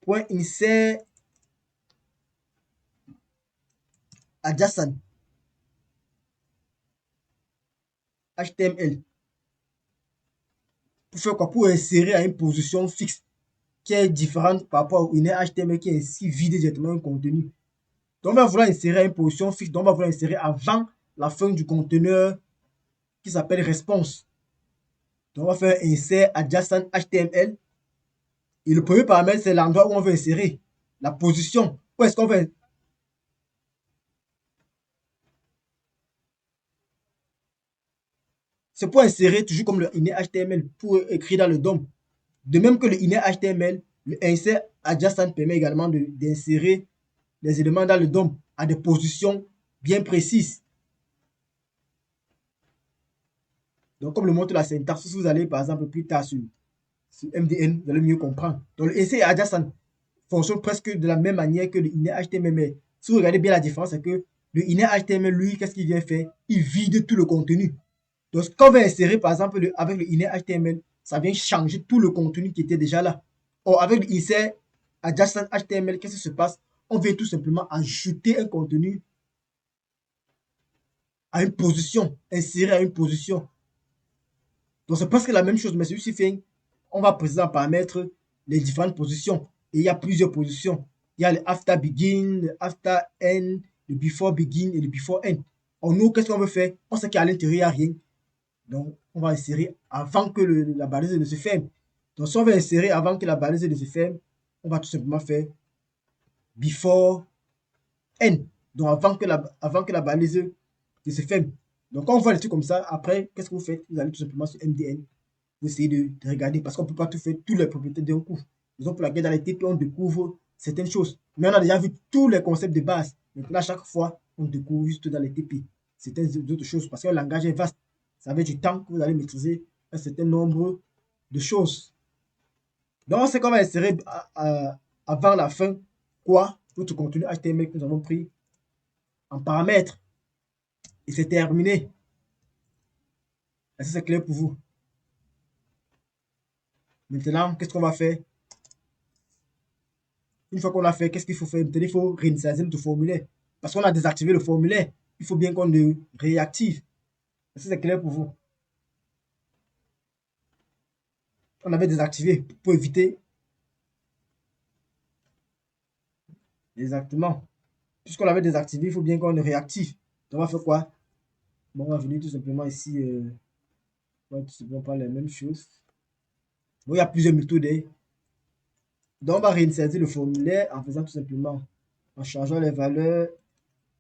Point insert adjacent. HTML. Pour faire quoi? Pour insérer à une position fixe qui est différente par rapport au inner HTML qui est ainsi vidé directement un contenu. Donc, on va vouloir insérer à une position fixe. Donc, on va vouloir insérer avant la fin du conteneur qui s'appelle response. Donc, on va faire insert adjacent HTML. Et le premier paramètre, c'est l'endroit où on veut insérer. La position. Où est-ce qu'on veut? C'est pour insérer toujours comme le inner HTML pour écrire dans le DOM. De même que le inner HTML, le insert adjacent permet également d'insérer les éléments dans le DOM à des positions bien précises. Donc, comme le montre la syntaxe, si vous allez par exemple plus tard sur MDN, vous allez mieux comprendre. Donc, le insert adjacent fonctionne presque de la même manière que le inner HTML. Mais si vous regardez bien la différence, c'est que le inner HTML, lui, qu'est-ce qu'il vient faire? Il vide tout le contenu. Donc, quand on va insérer, par exemple, avec le inner HTML, ça vient changer tout le contenu qui était déjà là. Or, avec le insert adjacent HTML, qu'est-ce qui se passe? On vient tout simplement ajouter un contenu à une position, insérer à une position. Donc, c'est presque la même chose, mais celui-ci fait, on va préciser en paramètre les différentes positions. Et il y a plusieurs positions. Il y a le after begin, le after end, le before begin et le before end. En nous, qu'est-ce qu'on veut faire? On sait qu'à l'intérieur, il n'y a rien. Donc, on va insérer avant que la balise ne se ferme. Donc, si on veut insérer avant que la balise ne se ferme, on va tout simplement faire before end. Donc, avant que la balise ne se ferme. Donc, quand on voit des trucs comme ça, après, qu'est-ce que vous faites? Vous allez tout simplement sur MDN. Vous essayez de regarder parce qu'on ne peut pas tout faire, toutes les propriétés d'un coup. Raison pour laquelle dans les TP, on découvre certaines choses. Mais on a déjà vu tous les concepts de base. Maintenant, à chaque fois, on découvre juste dans les TP certaines autres choses parce que le langage est vaste. Ça va être du temps que vous allez maîtriser un certain nombre de choses. Donc, c'est qu'on va insérer avant la fin quoi? Notre contenu HTML que nous avons pris en paramètres. Et c'est terminé. Est-ce que c'est clair pour vous? Maintenant, qu'est-ce qu'on va faire? Une fois qu'on l'a fait, qu'est-ce qu'il faut faire? Maintenant, il faut réinitialiser notre formulaire. Parce qu'on a désactivé le formulaire. Il faut bien qu'on le réactive. Est-ce que c'est clair pour vous? On avait désactivé pour éviter. Exactement. Puisqu'on l'avait désactivé, il faut bien qu'on le réactive. Donc, on va faire quoi? Bon, on va venir tout simplement ici. On va tout simplement pas la même chose. Bon, il y a plusieurs méthodes. Donc, on va réinitialiser le formulaire en faisant tout simplement, en changeant les valeurs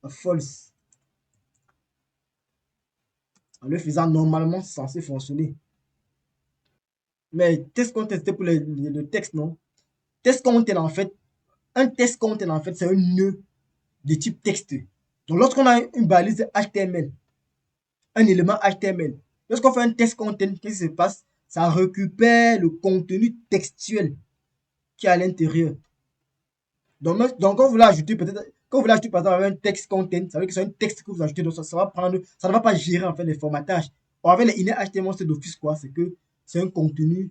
à false. En le faisant normalement, c'est censé fonctionner. Mais test content, c'était pour le texte, non? Test content, en fait, un test content, en fait, c'est un nœud de type texte. Donc, lorsqu'on a une balise HTML, un élément HTML, lorsqu'on fait un test content, qu'est-ce qui se passe? Ça récupère le contenu textuel qui est à l'intérieur. Donc, quand vous voulez ajouter peut-être, quand vous voulez ajouter par exemple un texte content, ça veut dire que c'est un texte que vous ajoutez, donc ça va prendre, ça ne va pas gérer en fait les formatages. Or, avec les inner HTML, c'est d'office quoi, c'est que c'est un contenu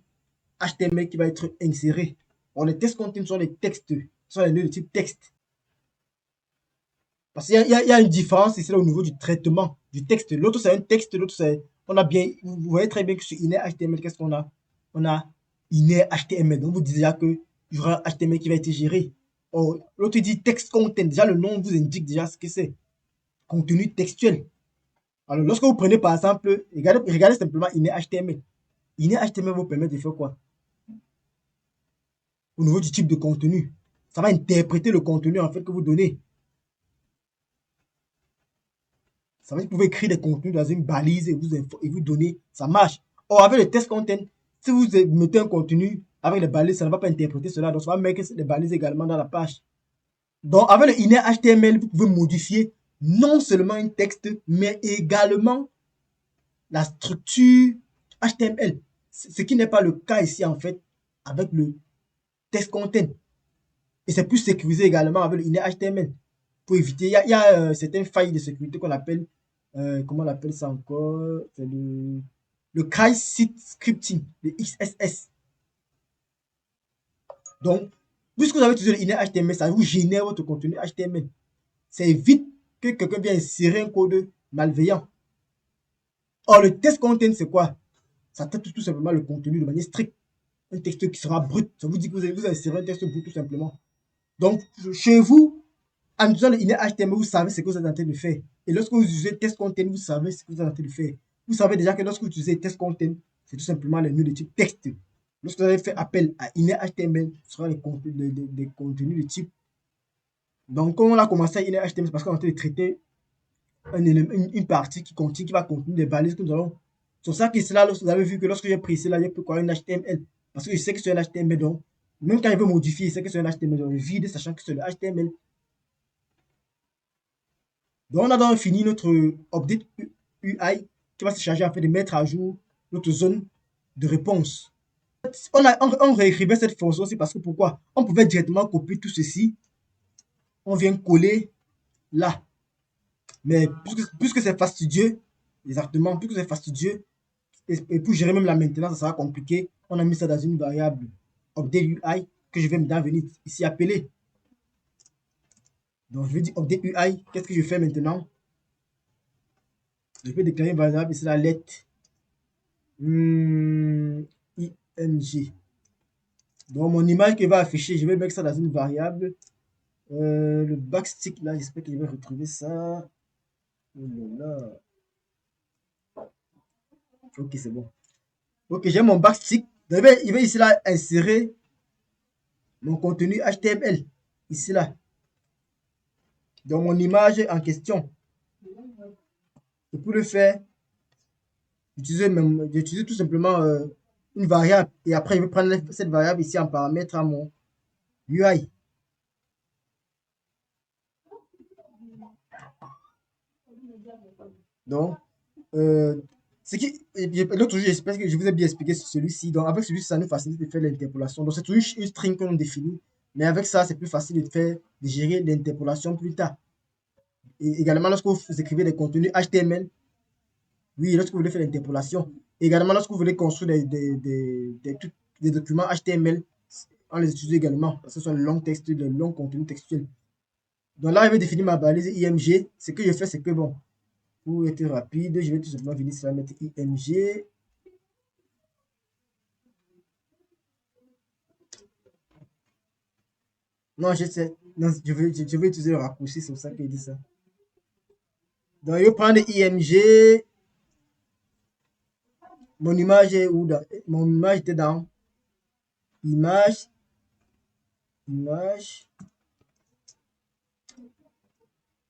HTML qui va être inséré. Or, les tests content sont les textes, sont les nœuds de type texte. Parce qu'il y a une différence ici là, au niveau du traitement du texte. L'autre c'est un texte, l'autre c'est, on a bien, vous voyez très bien que sur inner HTML, qu'est-ce qu'on a? On a inner HTML. Donc, vous dites déjà que il y aura un HTML qui va être géré. Or, l'autre dit text content. Déjà, le nom vous indique déjà ce que c'est. Contenu textuel. Alors, lorsque vous prenez par exemple, regardez simplement INET-HTML. INET-HTML vous permet de faire quoi? Au niveau du type de contenu. Ça va interpréter le contenu en fait que vous donnez. Ça veut dire que vous pouvez écrire des contenus dans une balise et vous donner, ça marche. Or, avec le test content, si vous mettez un contenu avec les balises, ça ne va pas interpréter cela. Donc, ça va mettre les balises également dans la page. Donc, avec le inner HTML, vous pouvez modifier non seulement un texte, mais également la structure HTML. Ce qui n'est pas le cas ici, en fait, avec le test content. Et c'est plus sécurisé également avec le inner HTML. Pour éviter, il y a certaines failles de sécurité qu'on appelle, comment on appelle ça encore? C'est le Cross-Site Scripting, le XSS. Donc, puisque vous avez utilisé le inner HTML, ça vous génère votre contenu HTML. Ça évite que quelqu'un vienne insérer un code malveillant. Or, le test content, c'est quoi? Ça traite tout simplement le contenu de manière stricte. Un texte qui sera brut. Ça vous dit que vous insérez un texte brut tout simplement. Donc, chez vous, en utilisant le inner HTML, vous savez ce que vous êtes en train de faire. Et lorsque vous utilisez test content, vous savez ce que vous êtes en train de faire. Vous savez déjà que lorsque vous utilisez test content, c'est tout simplement les nœuds de type texte. Lorsque vous avez fait appel à inner HTML, ce sera des contenus de type. Donc, quand on a commencé à inner HTML, c'est parce qu'on est en train de traiter une partie qui va contenir des balises que nous allons. C'est pour ça que cela, vous avez vu que lorsque j'ai pris cela, j'ai pris quoi, un HTML. Parce que je sais que c'est un HTML, donc, même quand je veux modifier, je sais que c'est un HTML, donc je vide, sachant que c'est le HTML. Donc, on a donc fini notre update UI qui va se charger en fait de mettre à jour notre zone de réponse. On réécrivait cette fonction aussi parce que pourquoi? On pouvait directement copier tout ceci. On vient coller là. Mais puisque c'est fastidieux, exactement, puisque c'est fastidieux, et pour gérer même la maintenance, ça sera compliqué, on a mis ça dans une variable update UI que je vais maintenant venir ici appeler. Donc, je vais dire update UI. Qu'est-ce que je fais maintenant? Je peux déclarer une variable ici, la lettre img. Donc, mon image qui va afficher, je vais mettre ça dans une variable. Le backstick, là, j'espère que je vais retrouver ça. Oh là là. Ok, c'est bon. Ok, j'ai mon backstick. Il va ici là insérer mon contenu HTML. Ici là. Dans mon image en question. Et pour le faire, j'utilise tout simplement une variable. Et après, je vais prendre cette variable ici en paramètre à mon UI. Donc, l'autre jour, j'espère que je vous ai bien expliqué sur celui-ci. Donc, avec celui-ci, ça nous facilite de faire l'interpolation. Donc, c'est toujours une string que l'on définit. Mais avec ça, c'est plus facile de gérer l'interpolation plus tard. Et également, lorsque vous écrivez des contenus HTML, oui, lorsque vous voulez faire l'interpolation. Également, lorsque vous voulez construire des documents HTML, on les utilise également. Parce que ce sont les longs textes, les longs contenus textuels. Donc là, je vais définir ma balise IMG. Ce que je fais, c'est que bon, pour être rapide, je vais tout simplement venir sur la mettre IMG. Non, je sais. Non, je vais utiliser le raccourci, c'est pour ça qu'il dit ça. Donc, je vais prendre IMG. Mon image est où? Mon image était dans image.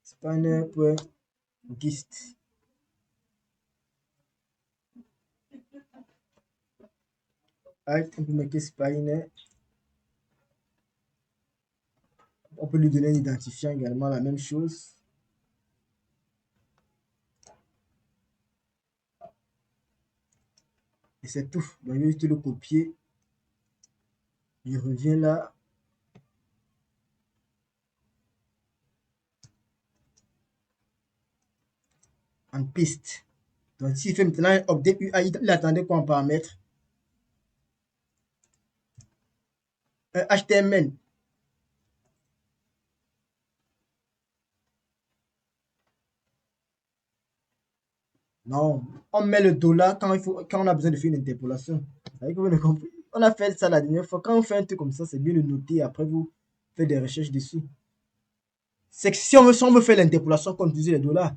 Spanner.gist. On peut mettre Spanner. On peut lui donner un identifiant également, la même chose. Et c'est tout. Donc, je vais juste le copier. Je reviens là. En piste. Donc, s'il fait maintenant un update UI, il attendait quoi en paramètre? Un HTML. Non, on met le dollar quand on a besoin de faire une interpolation. On a fait ça la dernière fois. Quand on fait un truc comme ça, c'est bien de noter. Après, vous faites des recherches dessus. C'est que si on veut faire l'interpolation, qu'on utilise les dollars.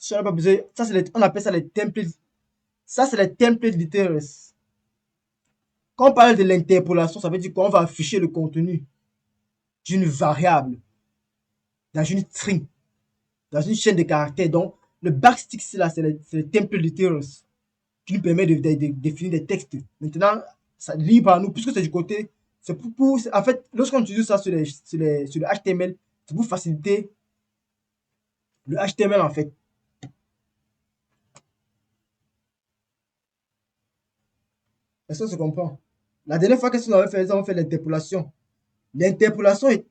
Si on n'a pas besoin, ça on appelle ça les templates. Ça, c'est les template literals. Quand on parle de l'interpolation, ça veut dire qu'on va afficher le contenu d'une variable dans une string, dans une chaîne de caractères. Donc, le backstick, là, c'est le template literals qui nous permet de définir des textes. Maintenant, ça libre à nous, puisque c'est du côté, c'est en fait, lorsqu'on utilise ça sur le HTML, c'est pour faciliter le HTML en fait. Est-ce que tu comprends? La dernière fois, qu'est-ce qu'on avait fait? Nous avons fait l'interpolation. L'interpolation est.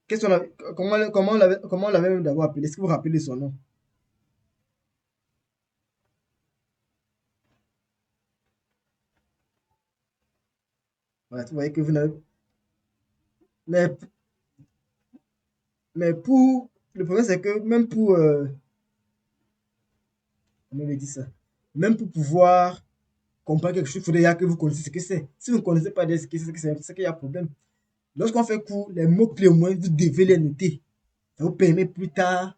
Qu'est-ce qu'on a, comment on l'avait même d'abord appelé? Est-ce que vous vous rappelez son nom? Voilà, vous voyez que vous n'avez. Mais, mais pour. Le problème, c'est que même pour. Comment on avait dit ça? Même pour pouvoir comprendre quelque chose, il faudrait que vous connaissiez ce que c'est. Si vous ne connaissez pas ce que c'est qu'il y a problème. Lorsqu'on fait cours, les mots-clés au moins, vous devez les noter. Ça vous permet plus tard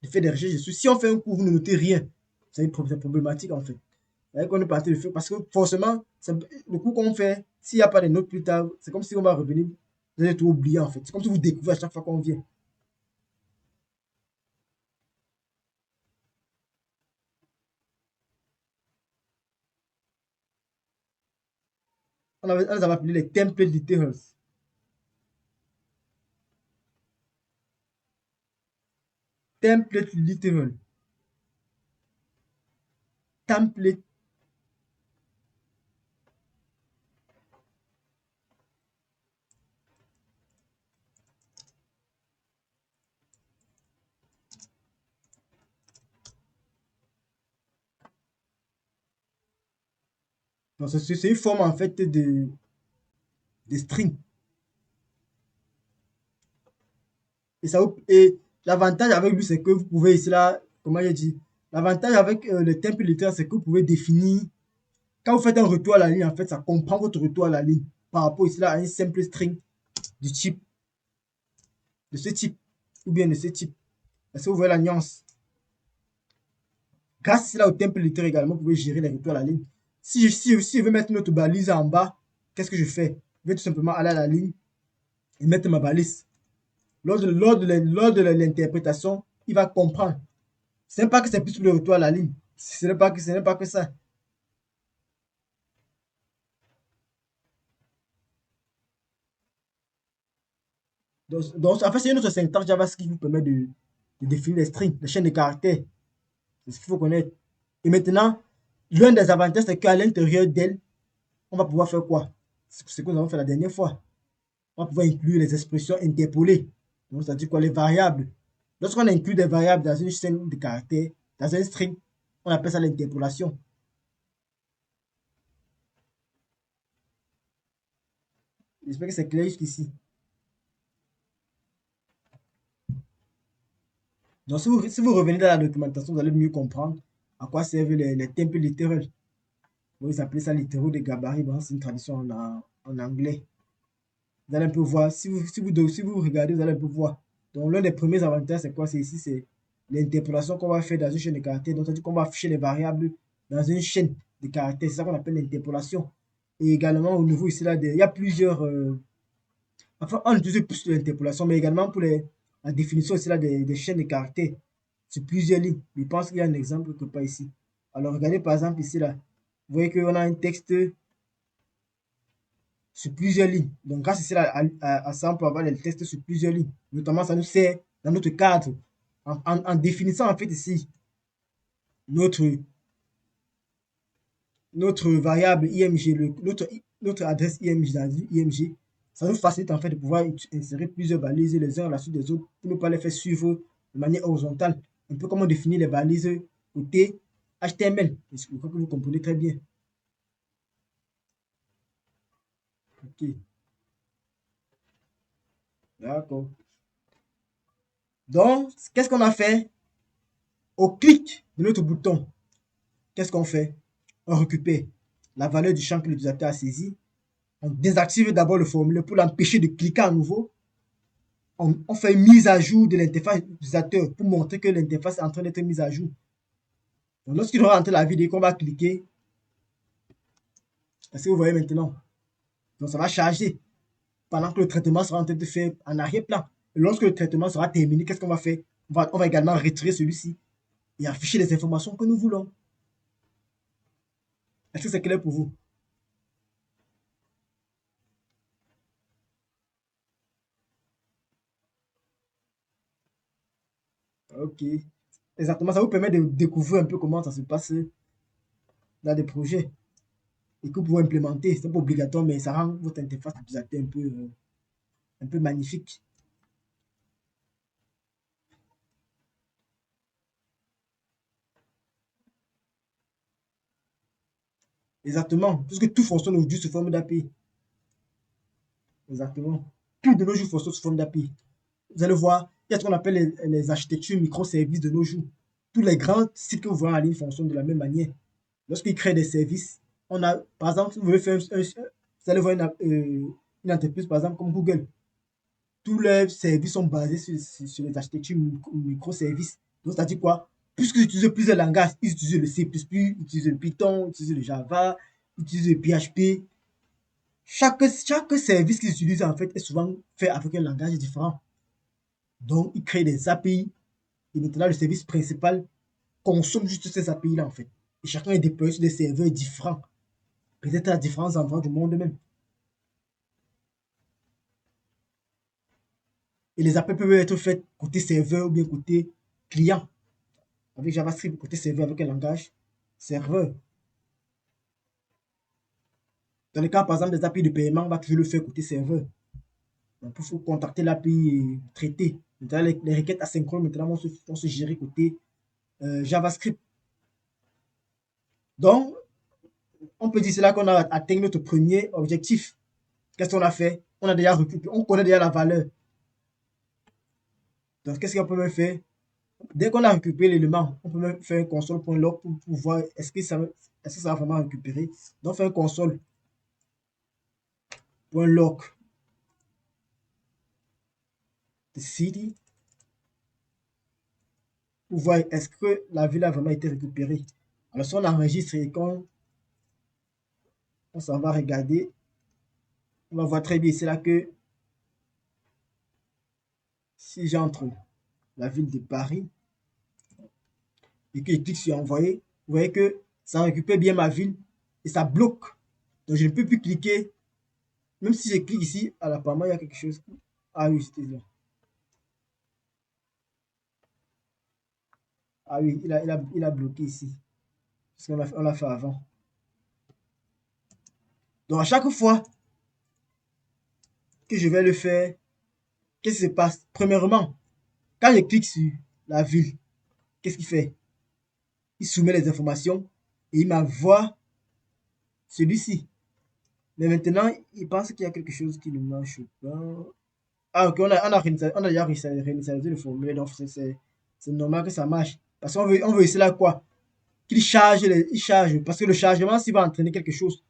de faire des recherches dessus. Si on fait un cours, vous ne notez rien. C'est problématique en fait. On est parti de faire parce que forcément, le cours qu'on fait, s'il n'y a pas de notes plus tard, c'est comme si on va revenir, vous allez tout oublier en fait. C'est comme si vous découvrez à chaque fois qu'on vient. On les avait appelés les template literals. Template literal. Template. Donc, c'est une forme en fait de string. Et l'avantage avec lui, c'est que vous pouvez ici là, comment il dit, l'avantage avec le template literal, c'est que vous pouvez définir. Quand vous faites un retour à la ligne, en fait, ça comprend votre retour à la ligne par rapport ici là à une simple string du type, de ce type, ou bien de ce type. Est-ce que vous voyez la nuance? Grâce ici là au template literal également, vous pouvez gérer les retours à la ligne. Si je veux mettre notre balise en bas, qu'est-ce que je fais? Je vais tout simplement aller à la ligne et mettre ma balise. Lors de l'interprétation, il va comprendre. Ce n'est pas que c'est plus pour le retour à la ligne. Ce n'est pas que ça. Donc, en fait, c'est une autre syntaxe JavaScript qui vous permet de définir les strings, les chaînes de caractères. C'est ce qu'il faut connaître. Et maintenant, l'un des avantages, c'est qu'à l'intérieur d'elle, on va pouvoir faire quoi? C'est ce que nous avons fait la dernière fois. On va pouvoir inclure les expressions interpolées. Donc, ça dit quoi? Les variables. Lorsqu'on inclut des variables dans une chaîne de caractères, dans un string, on appelle ça l'interpolation. J'espère que c'est clair jusqu'ici. Donc, si vous revenez dans la documentation, vous allez mieux comprendre à quoi servent les temples littéraux. Vous appelez ça littéraux de gabarit. Bon, c'est une traduction en anglais. Vous allez un peu voir. Si vous regardez, vous allez un peu voir. Donc, l'un des premiers avantages, c'est quoi? C'est ici, c'est l'interpolation qu'on va faire dans une chaîne de caractères. Donc, c'est-à-dire qu'on va afficher les variables dans une chaîne de caractères. C'est ça qu'on appelle l'interpolation. Et également, au niveau ici, là, il y a plusieurs. Enfin, on utilise plus l'interpolation, mais également pour la définition ici, là, des chaînes de caractères sur plusieurs lignes. Je pense qu'il y a un exemple que pas ici. Alors, regardez par exemple ici, là. Vous voyez qu'on a un texte sur plusieurs lignes. Donc, grâce ici, là, à ça, on peut avoir les textes sur plusieurs lignes. Notamment, ça nous sert dans notre cadre. En définissant, en fait, ici, notre, notre variable IMG, notre adresse IMG dans IMG, ça nous facilite, en fait, de pouvoir insérer plusieurs balises les uns à la suite des autres pour ne pas les faire suivre de manière horizontale. Un peu comme on définit les balises côté HTML. Je crois que vous comprenez très bien. Ok, d'accord. Donc, qu'est-ce qu'on a fait? Au clic de notre bouton, qu'est-ce qu'on fait? On récupère la valeur du champ que l'utilisateur a saisi. On désactive d'abord le formulaire pour l'empêcher de cliquer à nouveau. On fait une mise à jour de l'interface utilisateur pour montrer que l'interface est en train d'être mise à jour. Donc, lorsqu'il aura entré la vidéo qu'on va cliquer, est-ce que vous voyez maintenant? Donc, ça va charger pendant que le traitement sera en train de faire en arrière-plan. Et lorsque le traitement sera terminé, qu'est-ce qu'on va faire? On va également retirer celui-ci et afficher les informations que nous voulons. Est-ce que c'est clair pour vous? Ok. Exactement, ça vous permet de découvrir un peu comment ça se passe dans des projets et que vous pouvez implémenter. C'est pas obligatoire, mais ça rend votre interface d'utilisateur un peu magnifique. Exactement, puisque tout fonctionne aujourd'hui sous forme d'API. Exactement. Tout de nos jours fonctionne sous forme d'API. Vous allez voir, il y a ce qu'on appelle les architectures microservices de nos jours. Tous les grands sites que vous voyez en ligne fonctionnent de la même manière. Lorsqu'ils créent des services, on a, par exemple, vous voulez faire vous allez voir une entreprise, par exemple, comme Google. Tous leurs services sont basés sur les architectures microservices. Donc, c'est-à-dire quoi? Puisqu'ils utilisent plusieurs langages, ils utilisent le C++, ils utilisent le Python, ils utilisent le Java, ils utilisent le PHP. Chaque service qu'ils utilisent, en fait, est souvent fait avec un langage différent. Donc, ils créent des API et maintenant, le service principal consomme juste ces API-là, en fait. Et chacun est déployé sur des serveurs différents, peut-être à différents endroits du monde même. Et les appels peuvent être faits côté serveur ou bien côté client, avec JavaScript, côté serveur avec un langage serveur. Dans le cas, par exemple, des API de paiement, on va toujours le faire côté serveur. Donc, il faut contacter l'API et traiter. Maintenant, les requêtes asynchrones maintenant vont se gérer côté JavaScript. Donc, on peut dire c'est là qu'on a atteint notre premier objectif. Qu'est-ce qu'on a fait? On a déjà récupéré, on connaît déjà la valeur. Donc, qu'est-ce qu'on peut même faire? Dès qu'on a récupéré l'élément, on peut même faire un console.log pour voir est-ce que ça va vraiment récupérer. Donc, faire un console.log de city pour voir est-ce que la ville a vraiment été récupérée. Alors, si on enregistre et qu'on s'en va regarder, on va voir très bien, c'est là que si j'entre la ville de Paris et que je clique sur envoyer, vous voyez que ça récupère bien ma ville et ça bloque. Donc, je ne peux plus cliquer. Même si je clique ici, apparemment, il y a quelque chose. Ah oui, c'était là. Ah oui, il a bloqué ici. Parce qu'on l'a fait avant. Donc, à chaque fois que je vais le faire, qu'est-ce qui se passe? Premièrement, quand je clique sur la ville, qu'est-ce qu'il fait? Il soumet les informations et il m'envoie celui-ci. Mais maintenant, il pense qu'il y a quelque chose qui ne marche pas. Ah, ok, on a déjà réinitialisé le formulaire, donc c'est normal que ça marche. Parce qu'on veut essayer là quoi? Qu'il charge, il charge. Parce que le chargement, s'il va entraîner quelque chose,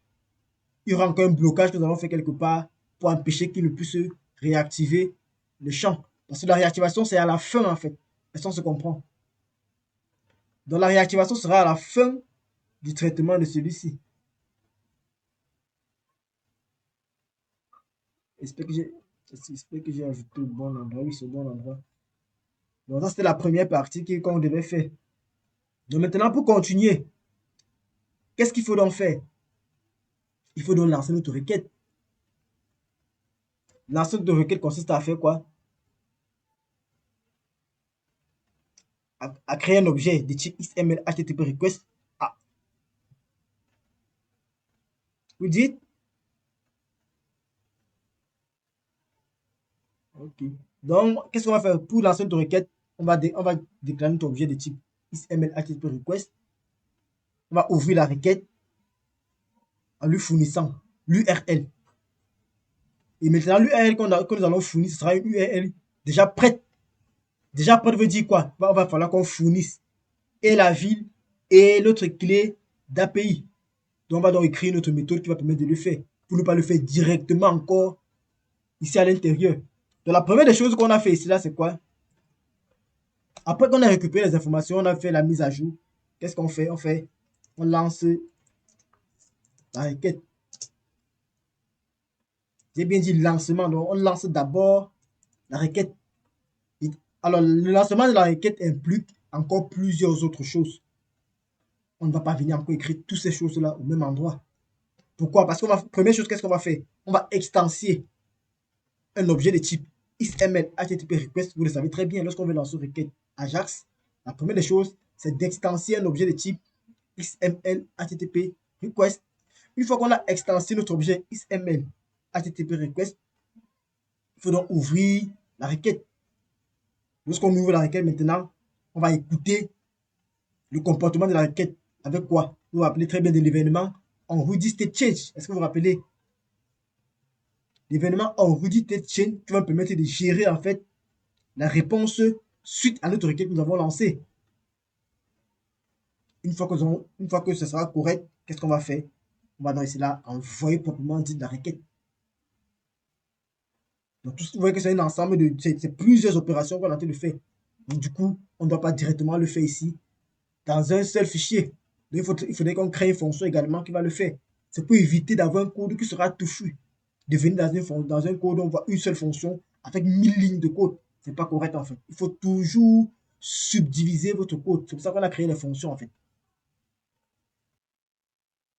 il y aura encore un blocage que nous allons faire quelque part pour empêcher qu'il ne puisse réactiver le champ. Parce que la réactivation, c'est à la fin, en fait. Est-ce qu'on se comprend? Donc, la réactivation sera à la fin du traitement de celui-ci. J'espère que j'ai ajouté le bon endroit. Oui, c'est le bon endroit. Donc, ça, c'était la première partie qu'on devait faire. Donc, maintenant, pour continuer, qu'est-ce qu'il faut donc faire? Il faut donc lancer notre requête. Lancer notre requête consiste à faire quoi? À créer un objet de type XML HTTP request. Ah, vous dites? Ok. Donc, qu'est-ce qu'on va faire? Pour lancer notre requête, on va déclarer notre objet de type XML HTTP request. On va ouvrir la requête en lui fournissant l'URL. Et maintenant, l'URL que nous allons fournir, ce sera une URL déjà prête. Déjà prête veut dire quoi? On va falloir qu'on fournisse et la ville et notre clé d'API. Donc, on va donc écrire notre méthode qui va permettre de le faire, pour ne pas le faire directement encore ici à l'intérieur. Donc, la première des choses qu'on a fait ici, là, c'est quoi? Après qu'on a récupéré les informations, on a fait la mise à jour. Qu'est-ce qu'on fait? On lance la requête. J'ai bien dit lancement, donc on lance d'abord la requête. Alors, le lancement de la requête implique encore plusieurs autres choses. On ne va pas venir encore écrire toutes ces choses-là au même endroit. Pourquoi? Parce que première chose, qu'est-ce qu'on va faire? On va extensier un objet de type XML HTTP request. Vous le savez très bien, lorsqu'on veut lancer une requête Ajax, la première des choses, c'est d'extensier un objet de type XML HTTP request. Une fois qu'on a extensié notre objet XML HTTP request, il faut donc ouvrir la requête. Lorsqu'on ouvre la requête maintenant, on va écouter le comportement de la requête. Avec quoi? Vous vous rappelez très bien de l'événement onReady state change. Est-ce que vous vous rappelez? L'événement onReady state change qui va permettre de gérer en fait la réponse suite à notre requête que nous avons lancée. Une fois que ce sera correct, qu'est-ce qu'on va faire? On va dans ici là envoyer proprement dit la requête. Donc, tout ce que vous voyez que c'est un ensemble de c'est plusieurs opérations qu'on a en train de faire. Donc, du coup, on ne doit pas directement le faire ici dans un seul fichier. Donc, il faudrait qu'on crée une fonction également qui va le faire. C'est pour éviter d'avoir un code qui sera touffu. De venir dans un code, on voit une seule fonction avec 1000 lignes de code. C'est pas correct en fait. Il faut toujours subdiviser votre code. C'est pour ça qu'on a créé les fonctions en fait.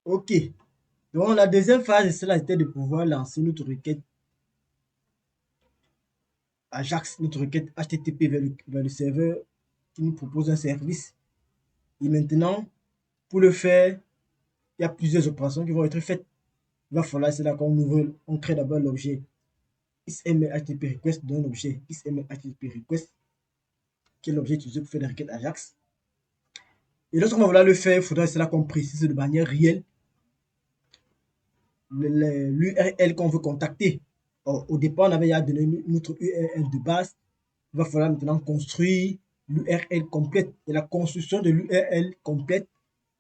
Ok. Donc la deuxième phase, cela était de pouvoir lancer notre requête Ajax, notre requête HTTP vers le serveur qui nous propose un service. Et maintenant, pour le faire, il y a plusieurs opérations qui vont être faites. Il va falloir, c'est là qu'on ouvre, on crée d'abord l'objet XML HTTP request d'un objet XML HTTP request, qui est l'objet utilisé pour faire des requêtes Ajax. Et lorsqu'on va vouloir le faire, il faudra cela qu'on précise de manière réelle l'URL qu'on veut contacter. Au départ, on avait déjà donné notre URL de base. Il va falloir maintenant construire l'URL complète. Et la construction de l'URL complète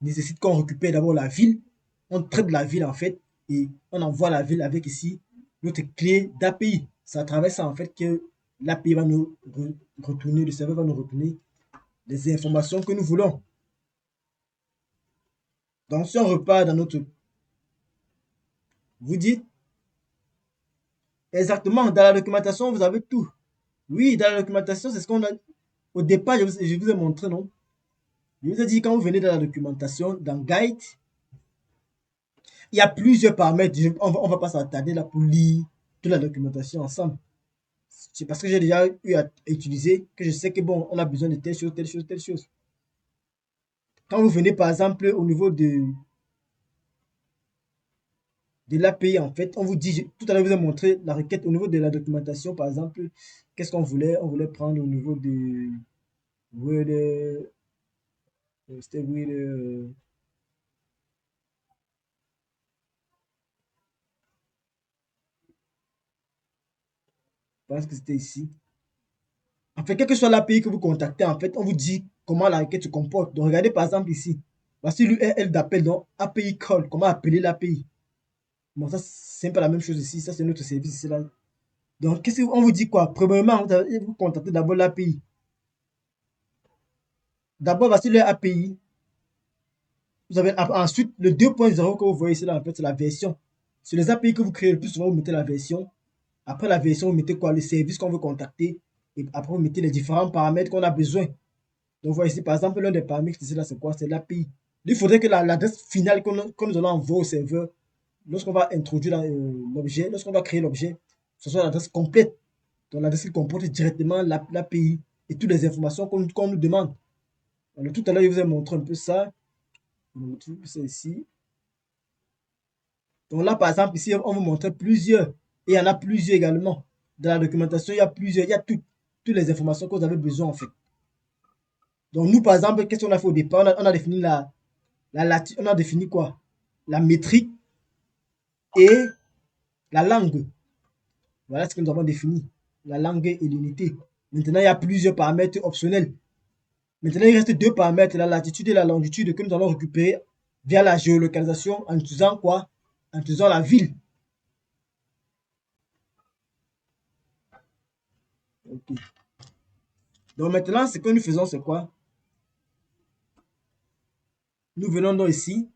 nécessite qu'on récupère d'abord la ville. On traite la ville en fait et on envoie la ville avec ici notre clé d'API. C'est à travers ça en fait que l'API va nous retourner, le serveur va nous retourner les informations que nous voulons. Donc si on repart dans notre... Vous dites exactement, dans la documentation, vous avez tout. Oui, dans la documentation, c'est ce qu'on a... Au départ, je vous ai montré, non? Je vous ai dit, quand vous venez dans la documentation, dans Guide, il y a plusieurs paramètres. On va pas s'attarder là pour lire toute la documentation ensemble. C'est parce que j'ai déjà eu à utiliser que je sais que bon, on a besoin de telle chose, telle chose, telle chose. Quand vous venez par exemple au niveau de l'API, en fait, on vous dit, tout à l'heure, je vous ai montré la requête au niveau de la documentation, par exemple, qu'est-ce qu'on voulait? On voulait prendre au niveau de Word, c'était Word, je pense que c'était ici. En fait, quel que soit l'API que vous contactez, en fait, on vous dit comment la requête se comporte. Donc, regardez par exemple ici. Voici l'URL d'appel, donc API call, comment appeler l'API. Bon, ça, c'est un peu la même chose ici. Ça, c'est notre service ici, là. Donc, qu'est-ce qu'on vous dit quoi? Premièrement, vous contactez d'abord l'API. D'abord, voici l'API. Vous avez ensuite le 2.0 que vous voyez ici, là, en fait, c'est la version. Sur les API que vous créez, le plus souvent, vous mettez la version. Après la version, vous mettez quoi? Le service qu'on veut contacter. Et après, vous mettez les différents paramètres qu'on a besoin. Donc, vous voyez ici, par exemple, l'un des paramètres ici, là, c'est quoi? C'est l'API. Il faudrait que l'adresse finale que nous allons envoyer au serveur, lorsqu'on va introduire l'objet, lorsqu'on va créer l'objet, ce soit l'adresse complète. Donc, l'adresse qui comporte directement l'API et toutes les informations qu'on nous demande. Alors, tout à l'heure, je vous ai montré un peu ça. Je vous montre ça ici. Donc là, par exemple, ici, on vous montre plusieurs. Et il y en a plusieurs également. Dans la documentation, il y a plusieurs, il y a toutes les informations que vous avez besoin, en fait. Donc, nous, par exemple, qu'est-ce qu'on a fait au départ? On a défini on a défini quoi? La métrique et la langue. Voilà ce que nous avons défini. La langue et l'unité. Maintenant, il y a plusieurs paramètres optionnels. Maintenant, il reste deux paramètres, la latitude et la longitude, que nous allons récupérer via la géolocalisation en utilisant quoi? En utilisant la ville. Okay. Donc maintenant, ce que nous faisons, c'est quoi? Nous venons donc ici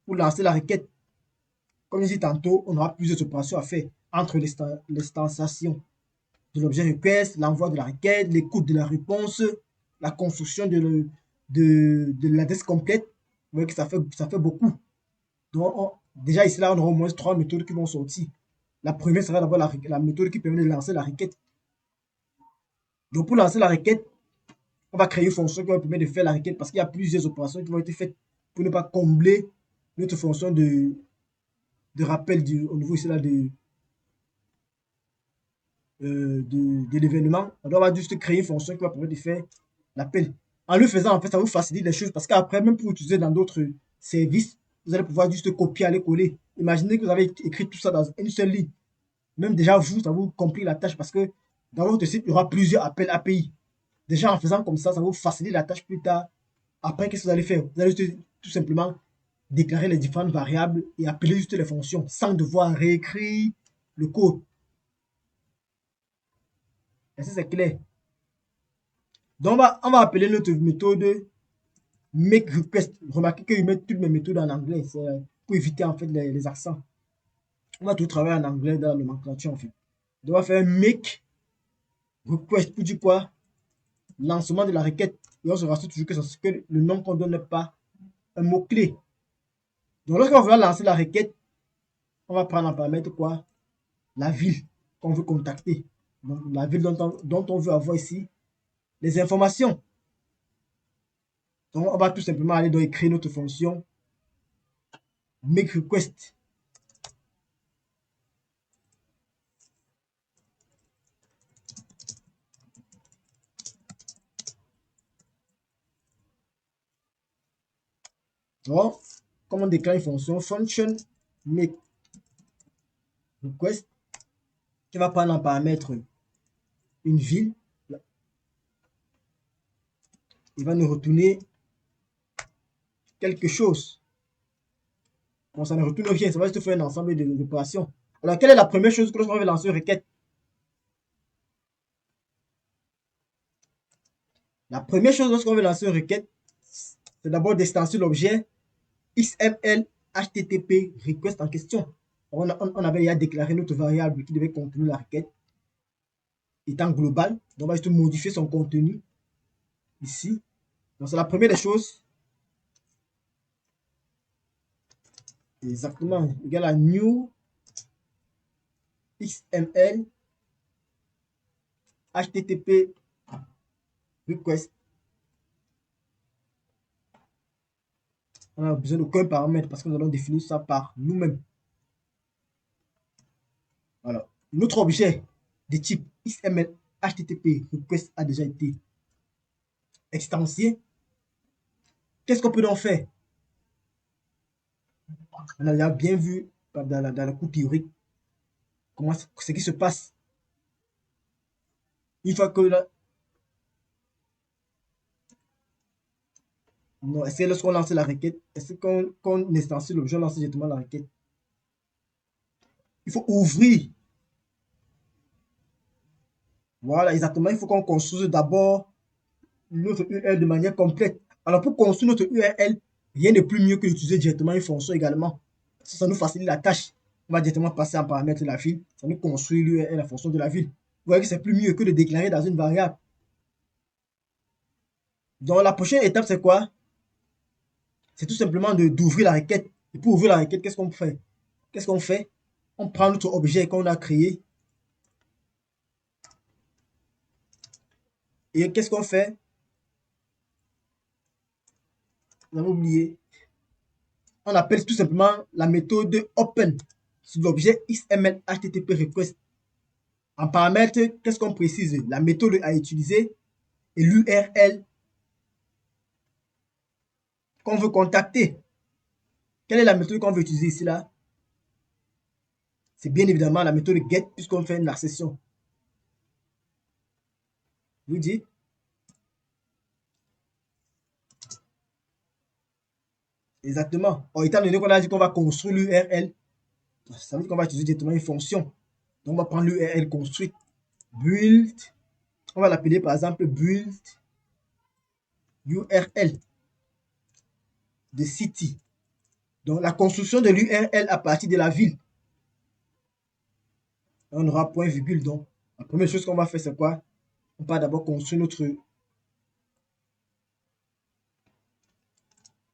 pour lancer la requête. Comme je disais tantôt, on aura plusieurs opérations à faire entre l'instanciation de l'objet request, l'envoi de la requête, l'écoute de la réponse, la construction de l'adresse complète. Vous voyez que ça fait beaucoup. Donc, déjà ici, là, on aura au moins trois méthodes qui vont sortir. La première sera d'abord la méthode qui permet de lancer la requête. Donc, pour lancer la requête, on va créer une fonction qui va permettre de faire la requête parce qu'il y a plusieurs opérations qui vont être faites pour ne pas combler notre fonction de rappel au niveau ici là de l'événement. On doit juste créer une fonction qui va permettre de faire l'appel. En le faisant, en fait, ça vous facilite les choses parce qu'après, même pour utiliser dans d'autres services, vous allez pouvoir juste copier, aller coller. Imaginez que vous avez écrit tout ça dans une seule ligne. Même déjà, vous, ça vous complique la tâche parce que dans votre site, il y aura plusieurs appels API. Déjà, en faisant comme ça vous facilite la tâche plus tard. Après, qu'est-ce que vous allez faire? Vous allez juste, tout simplement déclarer les différentes variables et appeler juste les fonctions sans devoir réécrire le code. Est-ce que c'est clair? Donc, on va appeler notre méthode make request. Remarquez que je mets toutes mes méthodes en anglais. C'est pour éviter en fait les accents. On va tout travailler en anglais dans le nomenclature en fait. Donc, on va faire make request pour dire quoi? Lancement de la requête. Et on se rassure toujours que le nom qu'on donne n'est pas un mot-clé. Donc, lorsqu'on va lancer la requête, on va prendre en paramètre quoi? La ville qu'on veut contacter. Donc, la ville dont on veut avoir ici les informations. Donc, on va tout simplement aller dans écrire notre fonction make request. Donc, comme on déclare une fonction function make request qui va prendre en paramètre une ville, il va nous retourner quelque chose. Bon, ça ne retourne rien, ça va juste faire un ensemble d'opérations. Alors, quelle est la première chose que lorsqu'on veut lancer une requête? La première chose lorsqu'on veut lancer une requête, c'est d'abord d'instancier l'objet XML HTTP request en question. On avait déjà déclaré notre variable qui devait contenir la requête étant globale. Donc, on va juste modifier son contenu ici. Donc, c'est la première des choses. Exactement. Égal à new XML HTTP request. On n'a besoin d'aucun paramètre parce que nous allons définir ça par nous-mêmes. Voilà. Notre objet de type XML HTTP request a déjà été extensié. Qu'est-ce qu'on peut donc faire? On a déjà bien vu dans le cours théorique comment ce qui se passe. Une fois que non, c'est lorsqu'on lance la requête, est-ce qu'on instancie l'objet, on lance directement la requête. Il faut ouvrir. Voilà, exactement. Il faut qu'on construise d'abord notre URL de manière complète. Alors, pour construire notre URL, rien de plus mieux que d'utiliser directement une fonction également. Ça nous facilite la tâche. On va directement passer en paramètre de la ville. Ça nous construit l'URL, la fonction de la ville. Vous voyez que c'est plus mieux que de déclarer dans une variable. Donc, la prochaine étape, c'est quoi? C'est tout simplement d'ouvrir la requête. Et pour ouvrir la requête, qu'est-ce qu'on fait? Qu'est-ce qu'on fait? On prend notre objet qu'on a créé. Et qu'est-ce qu'on fait? On avait oublié. On appelle tout simplement la méthode open sur l'objet XML HTTP request. En paramètre, qu'est-ce qu'on précise? La méthode à utiliser et l'URL qu'on veut contacter. Quelle est la méthode qu'on veut utiliser ici là? C'est bien évidemment la méthode get puisqu'on fait une accession. Vous dites Exactement. Or, étant donné qu'on a dit qu'on va construire l'URL, ça veut dire qu'on va utiliser directement une fonction. Donc, on va prendre l'URL construite, build, on va l'appeler par exemple build URL de city. Donc, la construction de l'URL à partir de la ville. On aura point virgule. Donc, la première chose qu'on va faire, c'est quoi? On va d'abord construire notre.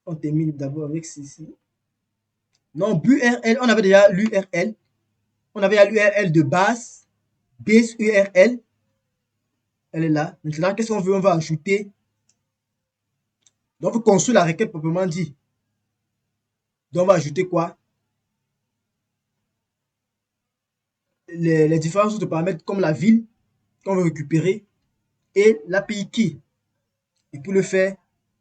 On termine d'abord avec ceci. Non, URL, on avait déjà l'URL. On avait l'URL de base. Base URL. Elle est là. Maintenant, qu'est-ce qu'on veut? On va ajouter. Donc, on construit la requête proprement dit. Donc, on va ajouter quoi? Les différents autres paramètres comme la ville qu'on veut récupérer et l'API key. Et pour le faire,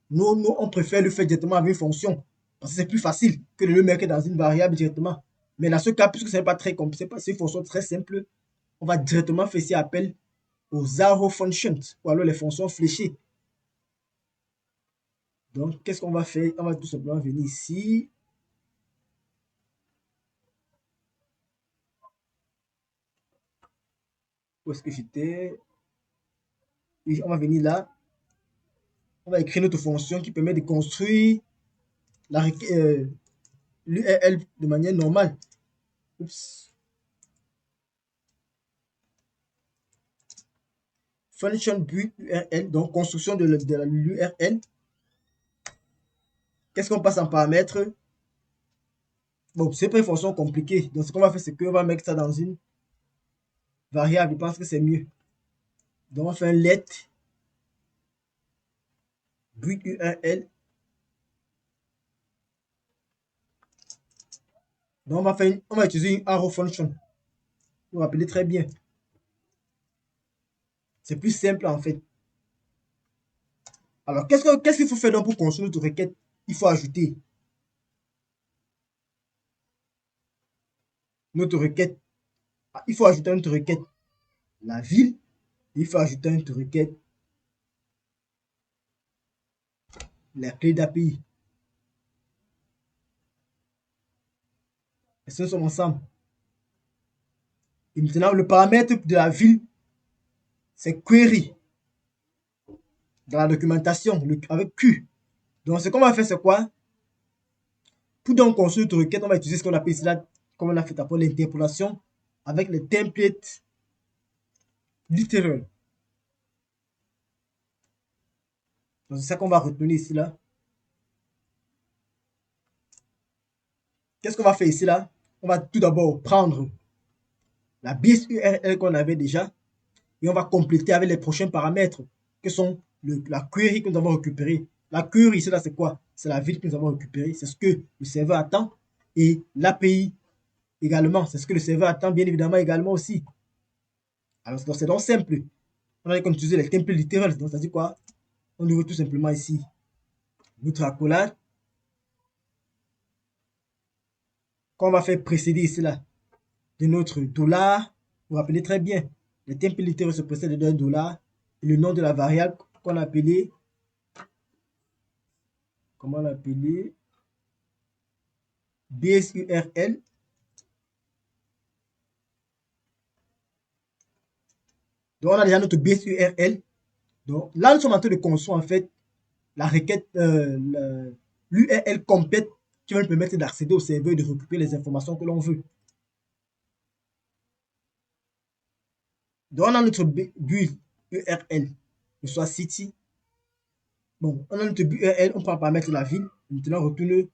nous, on préfère le faire directement avec une fonction. Parce que c'est plus facile que de le mettre dans une variable directement. Mais dans ce cas, puisque ce n'est pas très compliqué, c'est une fonction très simple, on va directement faire ici appel aux arrow functions ou alors les fonctions fléchées. Donc, qu'est-ce qu'on va faire? On va tout simplement venir ici. Où est-ce que j'étais? Oui, on va venir là. On va écrire notre fonction qui permet de construire l'URL de manière normale. Oups. Function build URL, donc construction de l'URL. Qu'est-ce qu'on passe en paramètre? Bon, c'est pas une fonction compliquée. Donc, ce qu'on va faire, c'est qu'on va mettre ça dans une variable. Je pense que c'est mieux. Donc, on fait un let build URL. Donc, on va utiliser une arrow function. Vous vous rappelez très bien. C'est plus simple en fait. Alors, qu'est-ce qu'il faut faire donc pour construire notre requête? Il faut ajouter notre requête. Il faut ajouter notre requête la ville. Il faut ajouter notre requête la clé d'API. Et ce sont ensemble. Et maintenant, le paramètre de la ville, c'est query. Dans la documentation, avec Q. Donc, ce qu'on va faire, c'est quoi? Pour donc construire notre requête, on va utiliser ce qu'on appelle ici, là, comme on a fait après l'interpolation, avec les templates literal. Donc, c'est ça qu'on va retenir ici, là. Qu'est-ce qu'on va faire ici, là? On va tout d'abord prendre la base URL qu'on avait déjà et on va compléter avec les prochains paramètres que sont la query que nous avons récupérée. La query, c'est là, c'est quoi? C'est la ville que nous avons récupérée. C'est ce que le serveur attend. Et l'API également, c'est ce que le serveur attend bien évidemment également aussi. Alors, c'est donc simple. On a utiliser les templates littérales. Donc, ça dit quoi? On ouvre tout simplement ici notre accolade qu'on va faire précéder ici là de notre dollar. Vous vous rappelez très bien, les templates littéraux se précèdent d'un dollar et le nom de la variable qu'on a appelé, comment l'appeler? Base URL. Donc, on a déjà notre base URL. Donc, là, nous sommes en train de construire en fait la requête, l'URL complète qui va nous permettre d'accéder au serveur et de récupérer les informations que l'on veut. Donc, on a notre build URL, que ce soit city. Bon, on a notre build URL, on peut pas mettre la ville. Maintenant, on retourne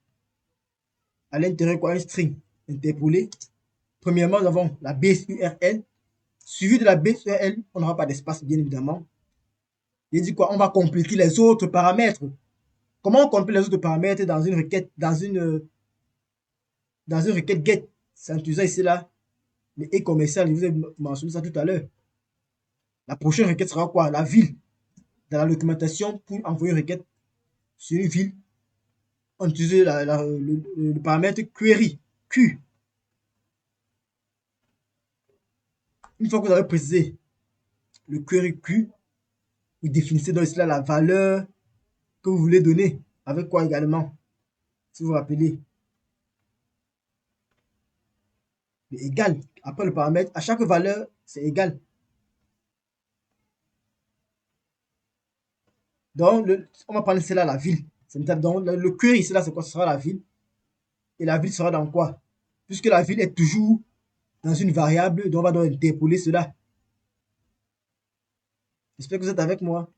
à l'intérieur quoi, un string interpolé. Premièrement, nous avons la base URL. Suivi de la base URL, on n'aura pas d'espace, bien évidemment. Il dit quoi? On va compléter les autres paramètres. Comment on complète les autres paramètres dans une requête, dans une requête get? C'est en utilisant ici là le et commercial. Je vous ai mentionné ça tout à l'heure. La prochaine requête sera quoi? La ville. Dans la documentation, pour envoyer une requête sur une ville, on utilise le paramètre query. Q. Une fois que vous avez précisé le query Q, vous définissez donc ici là la valeur que vous voulez donner. Avec quoi également? si vous vous rappelez. Mais égal. Après le paramètre, à chaque valeur, c'est égal. Donc, on va prendre cela la ville. Donc, le query, cela, c'est quoi? Ce sera la ville. Et la ville sera dans quoi? Puisque la ville est toujours dans une variable, donc on va donc interpoler cela. J'espère que vous êtes avec moi.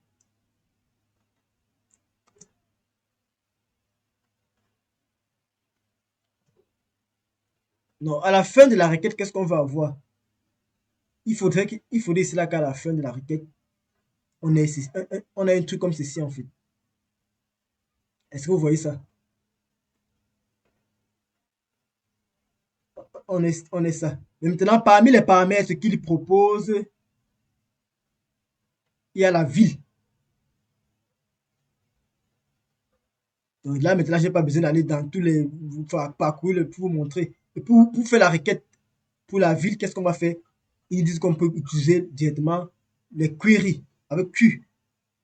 Non, à la fin de la requête, qu'est-ce qu'on va avoir? Il faudrait cela qu'à la fin de la requête, on ait un truc comme ceci en fait. Est-ce que vous voyez ça? On est ça. Mais maintenant, parmi les paramètres qu'il propose, il y a la ville. Donc là, maintenant, je n'ai pas besoin d'aller dans tous les parcourir pour vous montrer. Et pour faire la requête pour la ville, qu'est-ce qu'on va faire? Ils disent qu'on peut utiliser directement les queries avec Q.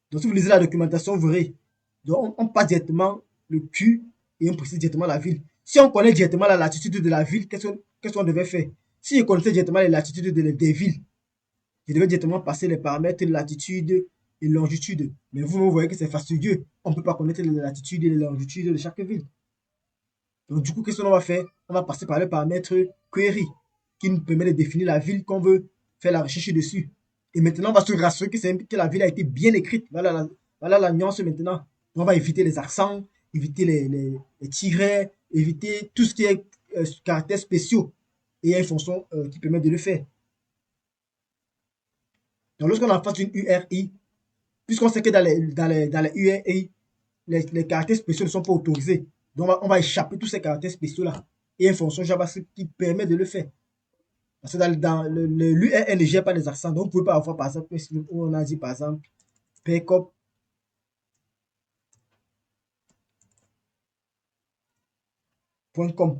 Donc, si vous lisez la documentation, vous verrez. Donc, on passe directement le Q et on précise directement la ville. Si on connaît directement la latitude de la ville, qu'est-ce qu'on devait faire? Si je connaissais directement les latitudes des villes, je devais directement passer les paramètres de latitude et longitude. Mais vous voyez que c'est fastidieux. On ne peut pas connaître les latitudes et les longitudes de chaque ville. Donc, du coup, qu'est-ce qu'on va faire? On va passer par le paramètre query qui nous permet de définir la ville qu'on veut faire la recherche dessus. Et maintenant, on va se rassurer que la ville a été bien écrite. Voilà la nuance maintenant. On va éviter les accents, éviter les tirets, éviter tout ce qui est caractères spéciaux. Et il y a une fonction qui permet de le faire. Donc, lorsqu'on est en face d'une URI, puisqu'on sait que dans les URI, les caractères spéciaux ne sont pas autorisés. Donc, on va échapper tous ces caractères spéciaux-là. Et une fonction JavaScript qui permet de le faire. Parce que dans l'URL ne gère pas les accents. Donc, vous ne pouvez pas avoir, par exemple, où on a dit, par exemple, pcop.com.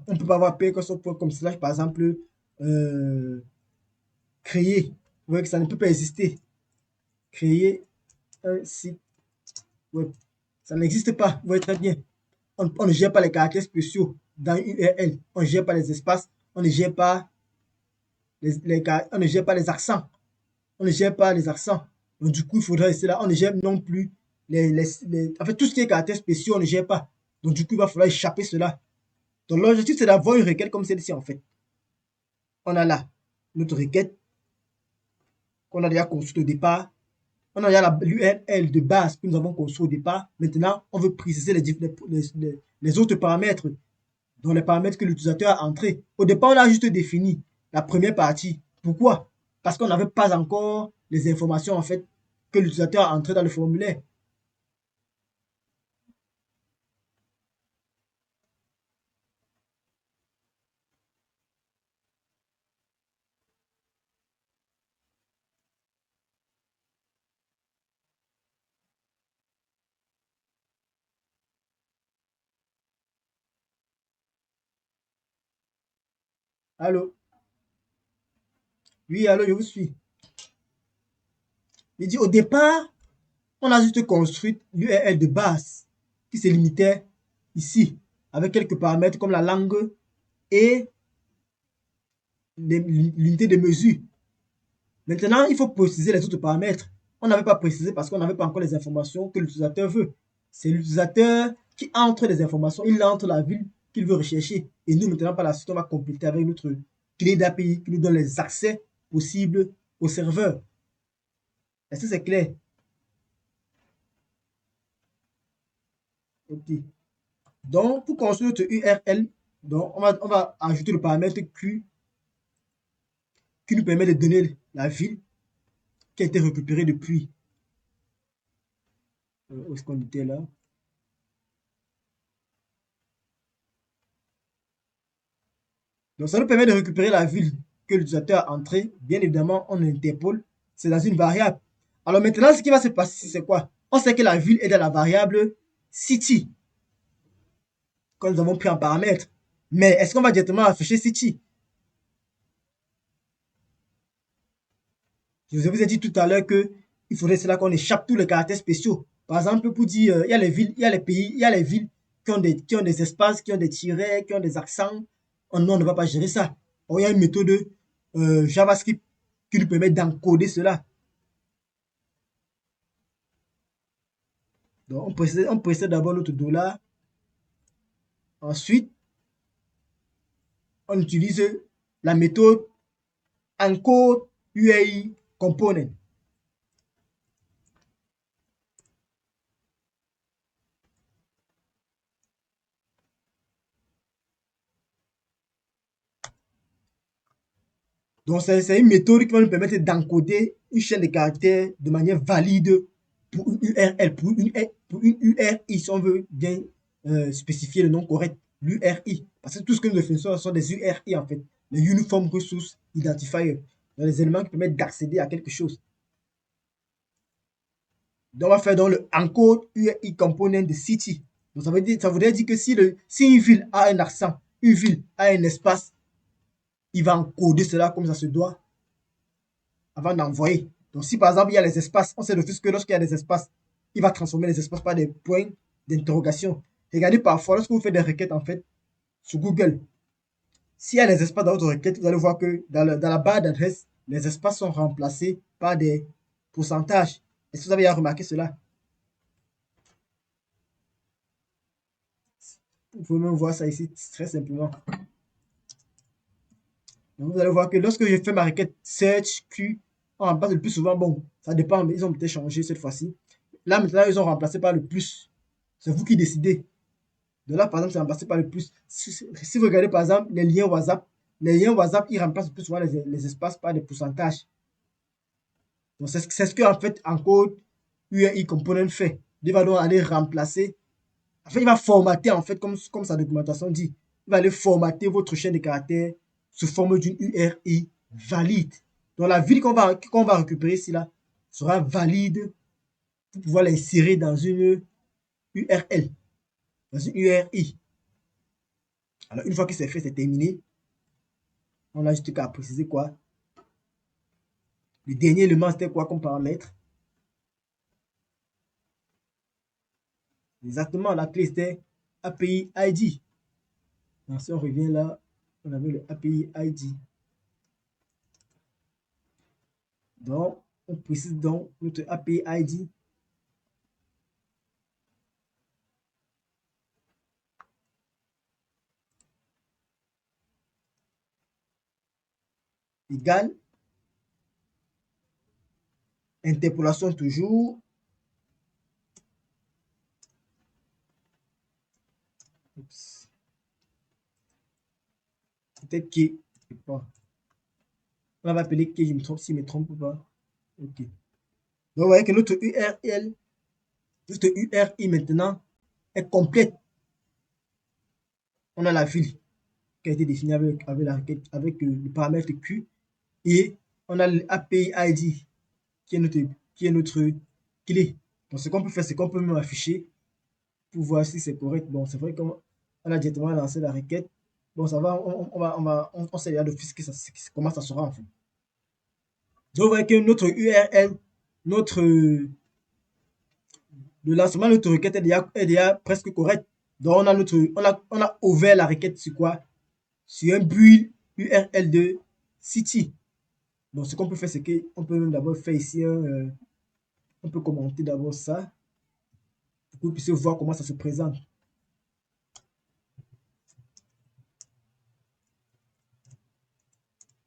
On ne peut pas avoir pcop.com slash, par exemple, créer. Vous voyez que ça ne peut pas exister. Créer un site web. Ça n'existe pas. Vous voyez très bien. On ne gère pas les caractères spéciaux dans une URL. On ne gère pas les espaces. On ne gère pas on ne gère pas les accents. On ne gère pas les accents. Donc, du coup, il faudrait rester là. On ne gère non plus en fait, tout ce qui est caractères spéciaux, on ne gère pas. Donc, du coup, il va falloir échapper cela. Donc, l'objectif, c'est d'avoir une requête comme celle-ci, en fait. On a là notre requête qu'on a déjà construite au départ. On a déjà l'URL de base que nous avons construit au départ. Maintenant, on veut préciser les autres paramètres, dont les paramètres que l'utilisateur a entrés. Au départ, on a juste défini la première partie. Pourquoi? Parce qu'on n'avait pas encore les informations en fait que l'utilisateur a entrées dans le formulaire. Allô? Oui, allô, je vous suis. Il dit au départ, on a juste construit l'URL de base qui se limitait ici avec quelques paramètres comme la langue et l'unité de mesure. Maintenant, il faut préciser les autres paramètres. On n'avait pas précisé parce qu'on n'avait pas encore les informations que l'utilisateur veut. C'est l'utilisateur qui entre les informations, il entre la ville qu'il veut rechercher. Et nous, maintenant, par la suite, on va compléter avec notre clé d'API qui nous donne les accès possibles au serveur. Est-ce que c'est clair? Ok. Donc, pour construire notre URL, donc on va ajouter le paramètre Q qui nous permet de donner la ville qui a été récupérée depuis. Où est-ce qu'on était là? Donc, ça nous permet de récupérer la ville que l'utilisateur a entrée. Bien évidemment, on interpole. C'est dans une variable. Alors maintenant, ce qui va se passer, c'est quoi? On sait que la ville est dans la variable city que nous avons pris en paramètre. Mais est-ce qu'on va directement afficher city? Je vous ai dit tout à l'heure que il faudrait cela qu'on échappe tous les caractères spéciaux. Par exemple, pour dire, il y a les villes, il y a les pays, il y a les villes qui ont des espaces, qui ont des tirets, qui ont des accents. Oh non, on ne va pas gérer ça. Oh, il y a une méthode JavaScript qui nous permet d'encoder cela. Donc, on précède d'abord notre dollar. Ensuite, on utilise la méthode encode UAI component. Donc, c'est une méthode qui va nous permettre d'encoder une chaîne de caractères de manière valide pour une URL, pour une URI, si on veut bien spécifier le nom correct, l'URI. Parce que tout ce que nous définissons sont des URI en fait, les Uniform Resource Identifiers, les éléments qui permettent d'accéder à quelque chose. Donc, on va faire dans le encode URI component de city. Donc, ça voudrait dire que si une ville a un accent, une ville a un espace, il va encoder cela comme ça se doit avant d'envoyer. Donc, si par exemple il y a les espaces, on sait de que lorsqu'il y a des espaces, il va transformer les espaces par des points d'interrogation. Regardez parfois, lorsque vous faites des requêtes en fait sur Google, s'il y a des espaces dans votre requête, vous allez voir que dans la barre d'adresse, les espaces sont remplacés par des pourcentages. Est-ce que vous avez remarqué cela? Vous pouvez même voir ça ici très simplement. Donc, vous allez voir que lorsque je fais ma requête search Q, on remplace le plus souvent. Bon, ça dépend, mais ils ont peut-être changé cette fois-ci. Là, maintenant, ils ont remplacé par le plus. C'est vous qui décidez. De là, par exemple, c'est remplacé par le plus. Si vous regardez, par exemple, les liens WhatsApp, ils remplacent le plus souvent les espaces par des pourcentages. Donc, c'est ce que, en fait, en code, URI Component fait. Il va donc aller remplacer. En fait, il va formater, en fait, comme sa documentation dit. Il va aller formater votre chaîne de caractères sous forme d'une URI valide. Donc, la ville qu'on va récupérer ici, là, sera valide pour pouvoir l'insérer dans une URL, dans une URI. Alors, une fois que c'est fait, c'est terminé. On a juste qu'à préciser quoi. Le dernier élément, c'était quoi comme paramètre? Exactement, la clé, c'était API ID. Alors, si on revient là, on avait le API ID. Donc, on précise donc notre API ID. Égale interpolation toujours. Peut-être que, on va appeler que je me trompe, si je me trompe ou pas. Ok. Donc, vous voyez que notre URL, notre URI maintenant est complète. On a la ville qui a été définie avec le paramètre Q et on a l'API ID qui est notre clé. Donc, ce qu'on peut faire, c'est qu'on peut même afficher pour voir si c'est correct. Bon, c'est vrai qu'on a directement lancé la requête. Bon, ça va, on sait déjà d'office comment ça sera en fait. Donc, vous voyez que notre URL, le lancement de notre requête est déjà presque correct. Donc, on a ouvert la requête sur quoi? Sur un build URL de City. Donc, ce qu'on peut faire, c'est qu'on peut même d'abord faire ici on peut commenter d'abord ça pour que vous puissiez voir comment ça se présente.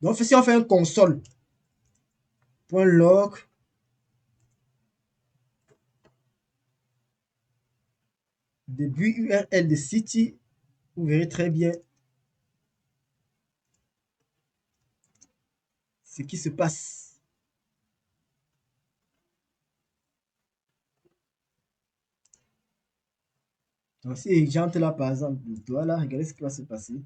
Donc, si on fait un console.log début URL de City, vous verrez très bien ce qui se passe. Donc, si j'entre là, par exemple, voilà, regardez ce qui va se passer.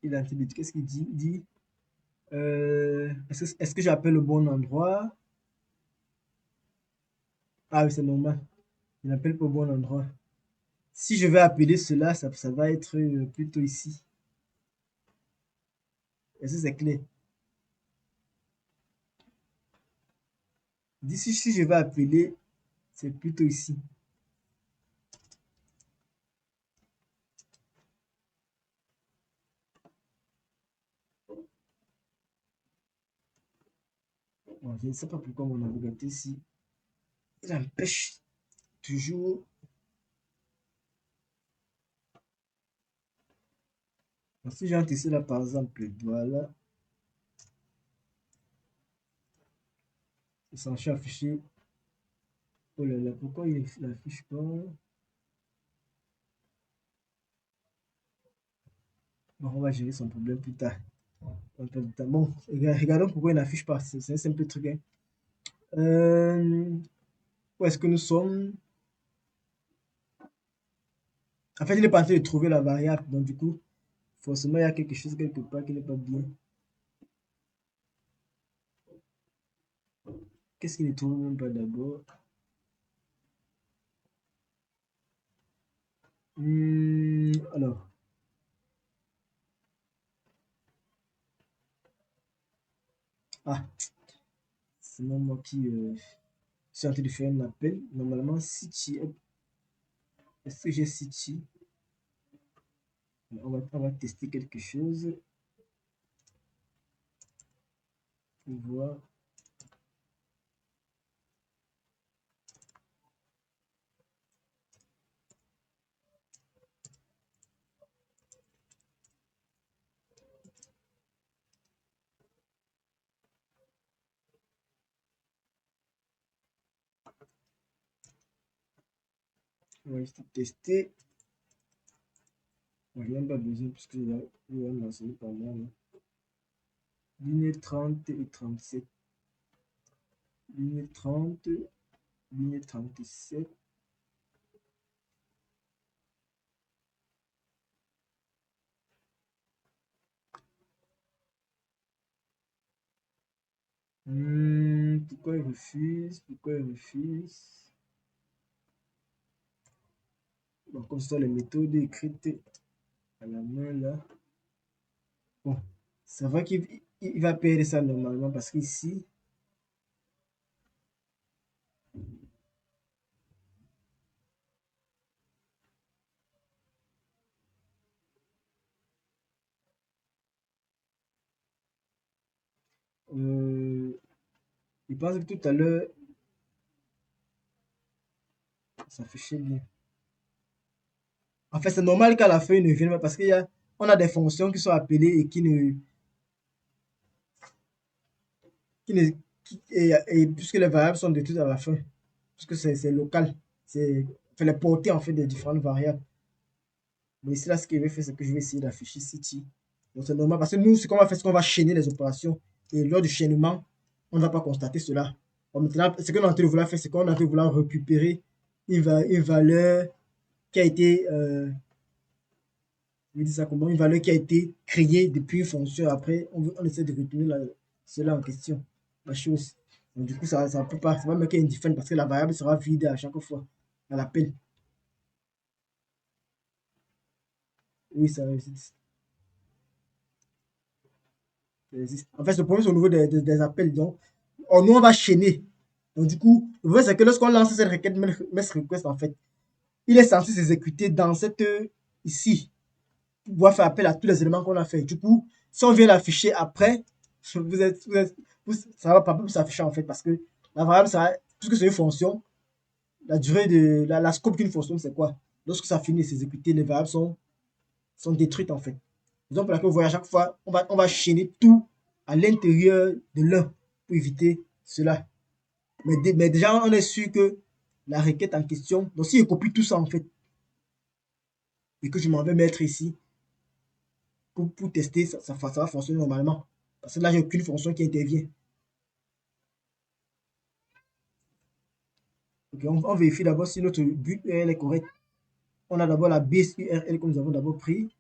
Identité, qu'est-ce qu'il dit? Il dit, est-ce que j'appelle le bon endroit? Ah oui, c'est normal. Il n'appelle pas au bon endroit. Si je vais appeler cela, ça va être plutôt ici. Est-ce que c'est clair? D'ici, si je vais appeler, c'est plutôt ici. Bon, je ne sais pas pourquoi mon navigateur ici, il empêche toujours. Bon, si j'ai testé là, par exemple, voilà, c'est censé afficher. Oh là là, pourquoi il n'affiche pas? Bon, on va gérer son problème plus tard. Bon, regardons pourquoi il n'affiche pas. C'est un simple truc, hein. Où est-ce que nous sommes? En fait, il est pas en train de trouver la variable. Donc, du coup, forcément, il y a quelque chose quelque part qui n'est pas bien. Qu'est-ce qu'il ne trouve même pas d'abord? Alors, ah, c'est même moi qui suis en train de faire un appel. Normalement, City, est-ce que j'ai City? On va tester quelque chose pour voir. On va juste tester. Bon, je n'ai même pas besoin puisque il va mentionner par moi. Ligne 30 et 37. Ligne 30, ligne 37. Pourquoi il refuse? Pourquoi il refuse? Bon, comme ça, les méthodes écrites à la main là. Bon, ça va qu'il va perdre ça normalement parce qu'ici, euh, il pense que tout à l'heure, ça fichait bien. En fait, c'est normal qu'à la fin, il ne vienne pas parce on a des fonctions qui sont appelées et qui ne, et puisque les variables sont détruites à la fin, puisque c'est local, c'est fait les portées en fait des différentes variables. Mais ici, là, ce que je vais faire, c'est que je vais essayer d'afficher city. Donc, c'est normal parce que nous, ce qu'on va faire, c'est qu'on va chaîner les opérations. Et lors du chaînement, on ne va pas constater cela. Bon, maintenant, ce qu'on est en train de vouloir faire, c'est qu'on est en train de vouloir récupérer une valeur qui a été, je dis ça comment, une valeur qui a été créée depuis une fonction. Après, on essaie de retenir cela en question, la chose. Donc, du coup, ça ne peut pas, ça va mettre indifférent parce que la variable sera vide à chaque fois à l'appel. Oui, ça existe. Ça existe. En fait, le problème, c'est au niveau des appels. Donc, nous, on va chaîner. Donc, du coup, le problème, c'est que lorsqu'on lance cette requête MES request, en fait, il est censé s'exécuter dans cette ici, pour pouvoir faire appel à tous les éléments qu'on a fait. Du coup, si on vient l'afficher après, ça va pas plus s'afficher en fait, parce que la variable, puisque c'est une fonction, la durée de la scope d'une fonction, c'est quoi? Lorsque ça finit de s'exécuter, les variables sont détruites en fait. Donc, pour laquelle vous voyez à chaque fois, on va chaîner tout à l'intérieur de l'un pour éviter cela. Mais déjà, on est sûr que la requête en question, donc si je copie tout ça en fait, et que je m'en vais mettre ici pour tester, ça va fonctionner normalement. Parce que là, j'ai aucune fonction qui intervient. Ok, on vérifie d'abord si notre but URL est correct. On a d'abord la base URL que nous avons d'abord pris.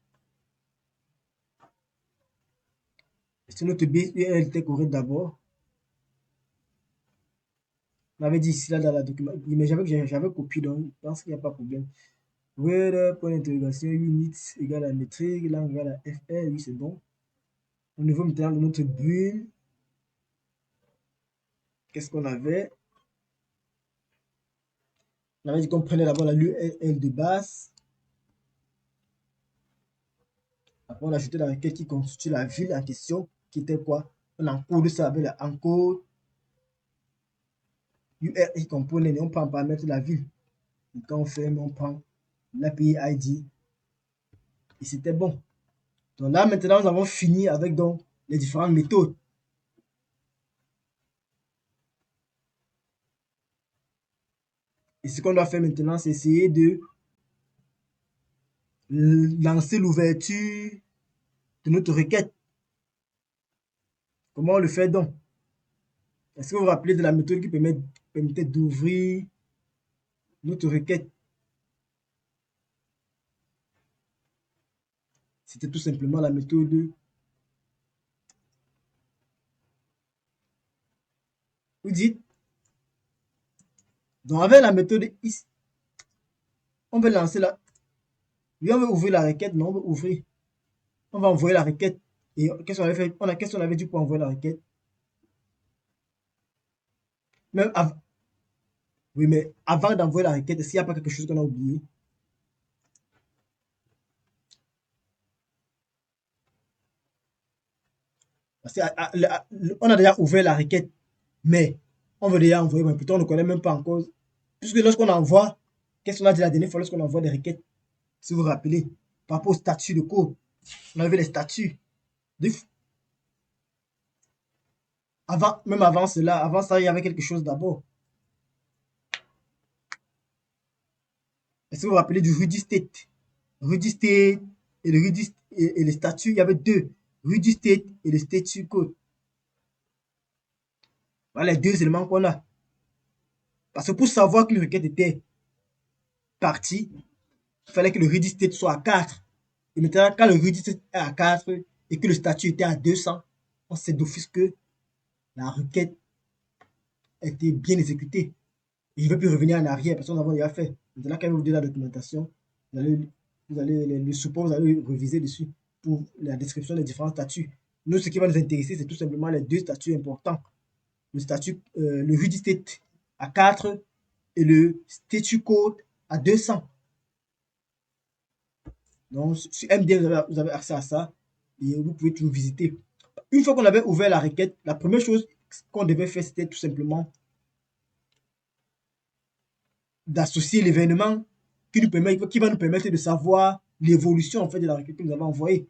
Si notre base URL était correcte d'abord, on avait dit ici là dans la document, mais j'avais copié, donc je pense qu'il n'y a pas de problème. point d'interrogation, units égale à métrique, langue égale à fr, oui c'est bon. Au niveau maintenant de notre bulle, qu'est-ce qu'on avait? On avait dit qu'on prenait d'abord la l'URL de base. Après, on a ajouté la requête qui constitue la ville en question, qui était quoi? On encode ça avec la encode URL component et on prend en paramètre la ville. Et quand on ferme, on prend l'API ID et c'était bon. Donc là, maintenant, nous avons fini avec donc les différentes méthodes. Et ce qu'on doit faire maintenant, c'est essayer de lancer l'ouverture de notre requête. Comment on le fait donc? Est-ce que vous vous rappelez de la méthode qui permettait d'ouvrir notre requête? C'était tout simplement la méthode. Vous dites, donc avec la méthode is, on veut lancer la. Oui, on veut ouvrir la requête, non, on veut ouvrir. On va envoyer la requête. Et qu'est-ce qu'on avait fait? Qu'est-ce qu'on avait dit pour envoyer la requête? Même oui, mais avant d'envoyer la requête, est-ce qu'il n'y a pas quelque chose qu'on a oublié? Parce qu'on a déjà ouvert la requête, mais on veut déjà envoyer, mais pourtant on ne connaît même pas encore. Puisque lorsqu'on envoie, qu'est-ce qu'on a dit la dernière fois lorsqu'on envoie des requêtes? Si vous vous rappelez, par rapport au statut de code, on avait les statuts. Même avant cela, avant ça, il y avait quelque chose d'abord. Est-ce que vous vous rappelez du Rudy State? Rudy State et et les statuts, il y avait deux. Rudy State et le statut code. Voilà les deux éléments qu'on a. Parce que pour savoir qu'une requête était partie, il fallait que le Rudy State soit à 4. Et maintenant, quand le Rudy State est à 4 et que le statut était à 200, on sait d'office que la requête était bien exécutée. Et je ne vais plus revenir en arrière parce qu'on a déjà fait. Maintenant, quand vous dites la documentation, vous allez le support, vous allez réviser dessus pour la description des différents statuts. Nous, ce qui va nous intéresser, c'est tout simplement les deux statuts importants. Le Rudy State à 4 et le statut code à 200. Donc, sur MDM, vous avez accès à ça et vous pouvez toujours visiter. Une fois qu'on avait ouvert la requête, la première chose qu'on devait faire, c'était tout simplement d'associer l'événement qui va nous permettre de savoir l'évolution en fait de la requête que nous avons envoyée.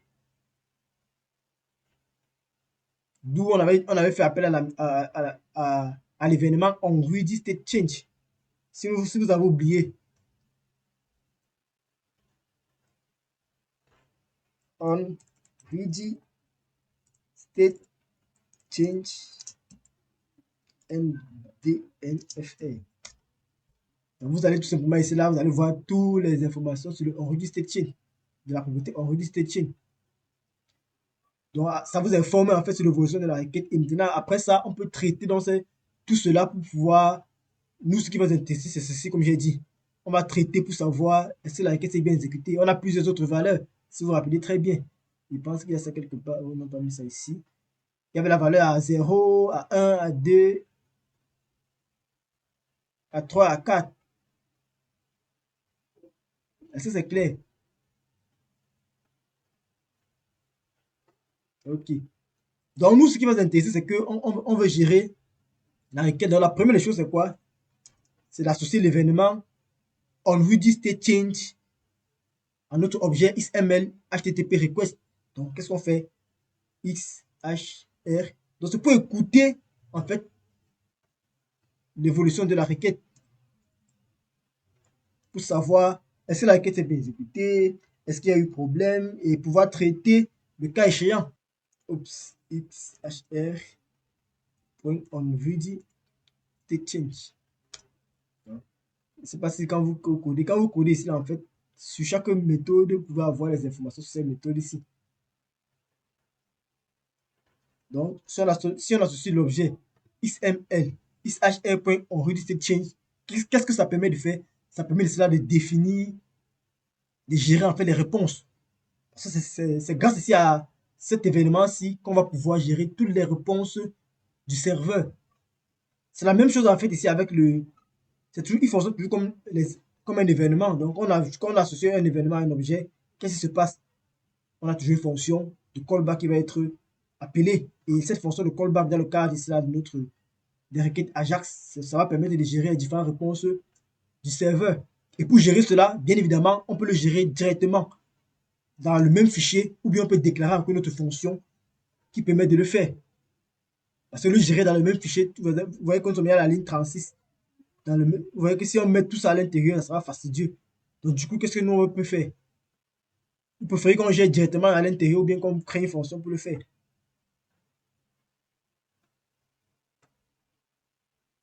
D'où on avait fait appel à l'événement on ready state change. Si vous avez oublié, on ready state change MDNFA. Donc vous allez tout simplement ici là, vous allez voir toutes les informations sur le on state change de la propriété on state change. Donc ça vous informe en fait sur l'évolution de la requête. Et maintenant après ça, on peut traiter dans tout cela pour pouvoir. Nous, ce qui va nous intéresser, c'est ceci, comme j'ai dit. On va traiter pour savoir est-ce que la requête est bien exécutée. On a plusieurs autres valeurs, si vous vous rappelez très bien. Je pense qu'il y a ça quelque part. On n'a pas mis ça ici. Il y avait la valeur à 0, à 1, à 2, à 3, à 4. Est-ce que c'est clair? Ok. Donc, nous, ce qui va nous intéresser, c'est qu'on veut gérer la requête. Donc, la première des choses, c'est quoi? C'est d'associer l'événement on ready state change à notre objet XML HTTP request. Donc, qu'est-ce qu'on fait? XHR. Donc, c'est pour écouter, en fait, l'évolution de la requête. Pour savoir, est-ce que la requête est bien exécutée? Est-ce qu'il y a eu problème? Et pouvoir traiter le cas échéant. Oups, XHR. On ready state change. C'est pas si quand vous codez ici, là, en fait, sur chaque méthode, vous pouvez avoir les informations sur cette méthode ici. Donc, si on associe l'objet XML, XHR.onReadyStateChange, qu'est-ce que ça permet de faire? Ça permet de définir de gérer en fait les réponses. C'est grâce ici à cet événement-ci qu'on va pouvoir gérer toutes les réponses du serveur. C'est la même chose en fait ici avec le... C'est toujours, il fonctionne toujours comme, comme un événement. Donc quand on associe un événement à un objet, qu'est-ce qui se passe? On a toujours une fonction de callback qui va être appelée. Et cette fonction de callback dans le cadre ici là, de notre des requêtes Ajax, ça va permettre de gérer les différentes réponses du serveur. Et pour gérer cela, bien évidemment, on peut le gérer directement dans le même fichier ou bien on peut déclarer encore une autre fonction qui permet de le faire. Parce que le gérer dans le même fichier, vous voyez quand on met à la ligne 36, vous voyez que si on met tout ça à l'intérieur, ça sera fastidieux. Donc du coup, qu'est-ce que nous on peut faire? Vous préférez qu'on gère directement à l'intérieur ou bien qu'on crée une fonction pour le faire.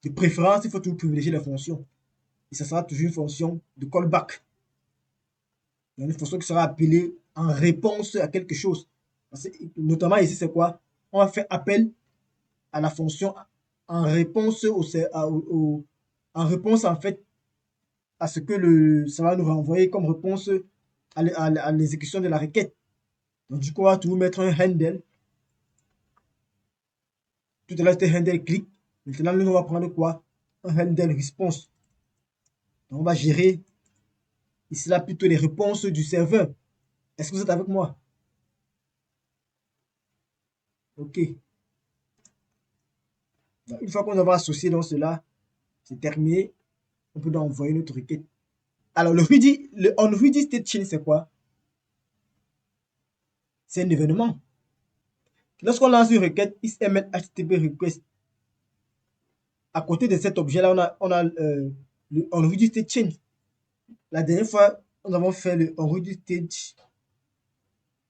De préférence, il faut toujours privilégier la fonction. Et ça sera toujours une fonction de callback. Une fonction qui sera appelée en réponse à quelque chose. Notamment ici, c'est quoi? On va faire appel à la fonction en réponse en réponse en fait à ce que ça va nous renvoyer comme réponse à l'exécution de la requête. Donc du coup, on va toujours mettre un handle. Tout à l'heure, c'était handle click. Maintenant, nous, on va prendre quoi? Un handle response. Donc, on va gérer ici là plutôt les réponses du serveur. Est-ce que vous êtes avec moi? OK. Donc, une fois qu'on a associé dans cela, c'est terminé. On peut donc envoyer notre requête. Alors, le onReady state chain, c'est quoi? C'est un événement. Lorsqu'on lance une requête XML HTTP request, à côté de cet objet-là, on a le onReady state chain. La dernière fois, nous avons fait le onReady state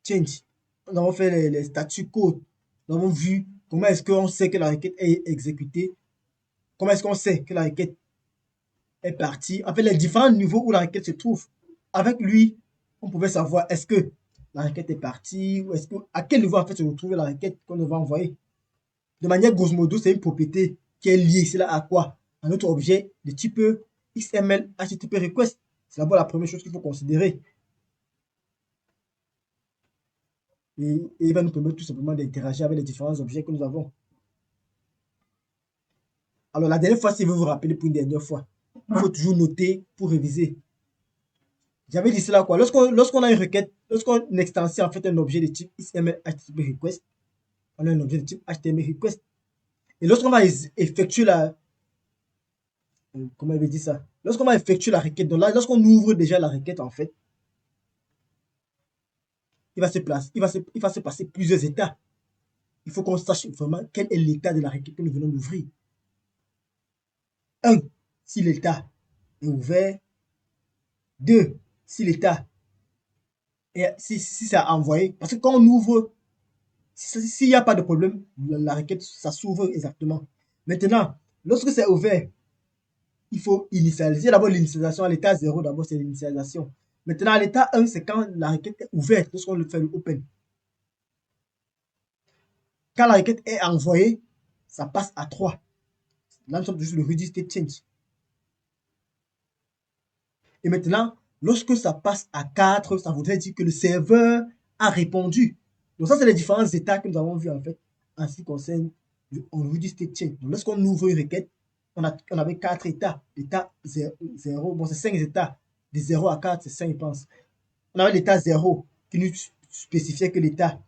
change. Nous avons fait les statuts code. Nous avons vu comment est-ce qu'on sait que la requête est exécutée. Comment est-ce qu'on sait que la requête est partie. En fait, les différents niveaux où la requête se trouve. Avec lui, on pouvait savoir est-ce que la requête est partie ou est-ce que à quel niveau en fait se retrouve la requête qu'on va envoyer. De manière grosso modo, c'est une propriété qui est liée cela à quoi? À notre objet de type XML HTTP request. C'est d'abord la première chose qu'il faut considérer. Et il va nous permettre tout simplement d'interagir avec les différents objets que nous avons. Alors la dernière fois, si vous vous rappelez pour une dernière fois, il faut toujours noter pour réviser. J'avais dit cela quoi. Lorsqu'on a une requête, lorsqu'on extensie en fait un objet de type XML HTTP request, on a un objet de type HTML request. Et lorsqu'on va effectuer la, comment il veut dire ça? Lorsqu'on va effectuer la requête, donc là, lorsqu'on ouvre déjà la requête en fait, il va se passer plusieurs états. Il faut qu'on sache vraiment quel est l'état de la requête que nous venons d'ouvrir. 1. Si l'état est ouvert. 2. Si l'état est, si ça a envoyé. Parce que quand on ouvre, s'il n'y a pas de problème, la requête, ça s'ouvre exactement. Maintenant, lorsque c'est ouvert, il faut initialiser. D'abord, l'initialisation à l'état 0, d'abord, c'est l'initialisation. Maintenant, à l'état 1, c'est quand la requête est ouverte, lorsqu'on le fait le open. Quand la requête est envoyée, ça passe à 3. Là, nous sommes juste le ready state change. Et maintenant, lorsque ça passe à 4, ça voudrait dire que le serveur a répondu. Donc ça, c'est les différents états que nous avons vus en fait en ce qui concerne le ready state change. Donc lorsqu'on ouvre une requête, on avait 4 états. L'état 0, bon c'est 5 états. De 0 à 4, c'est 5 je pense. On avait l'état 0 qui nous spécifiait que l'état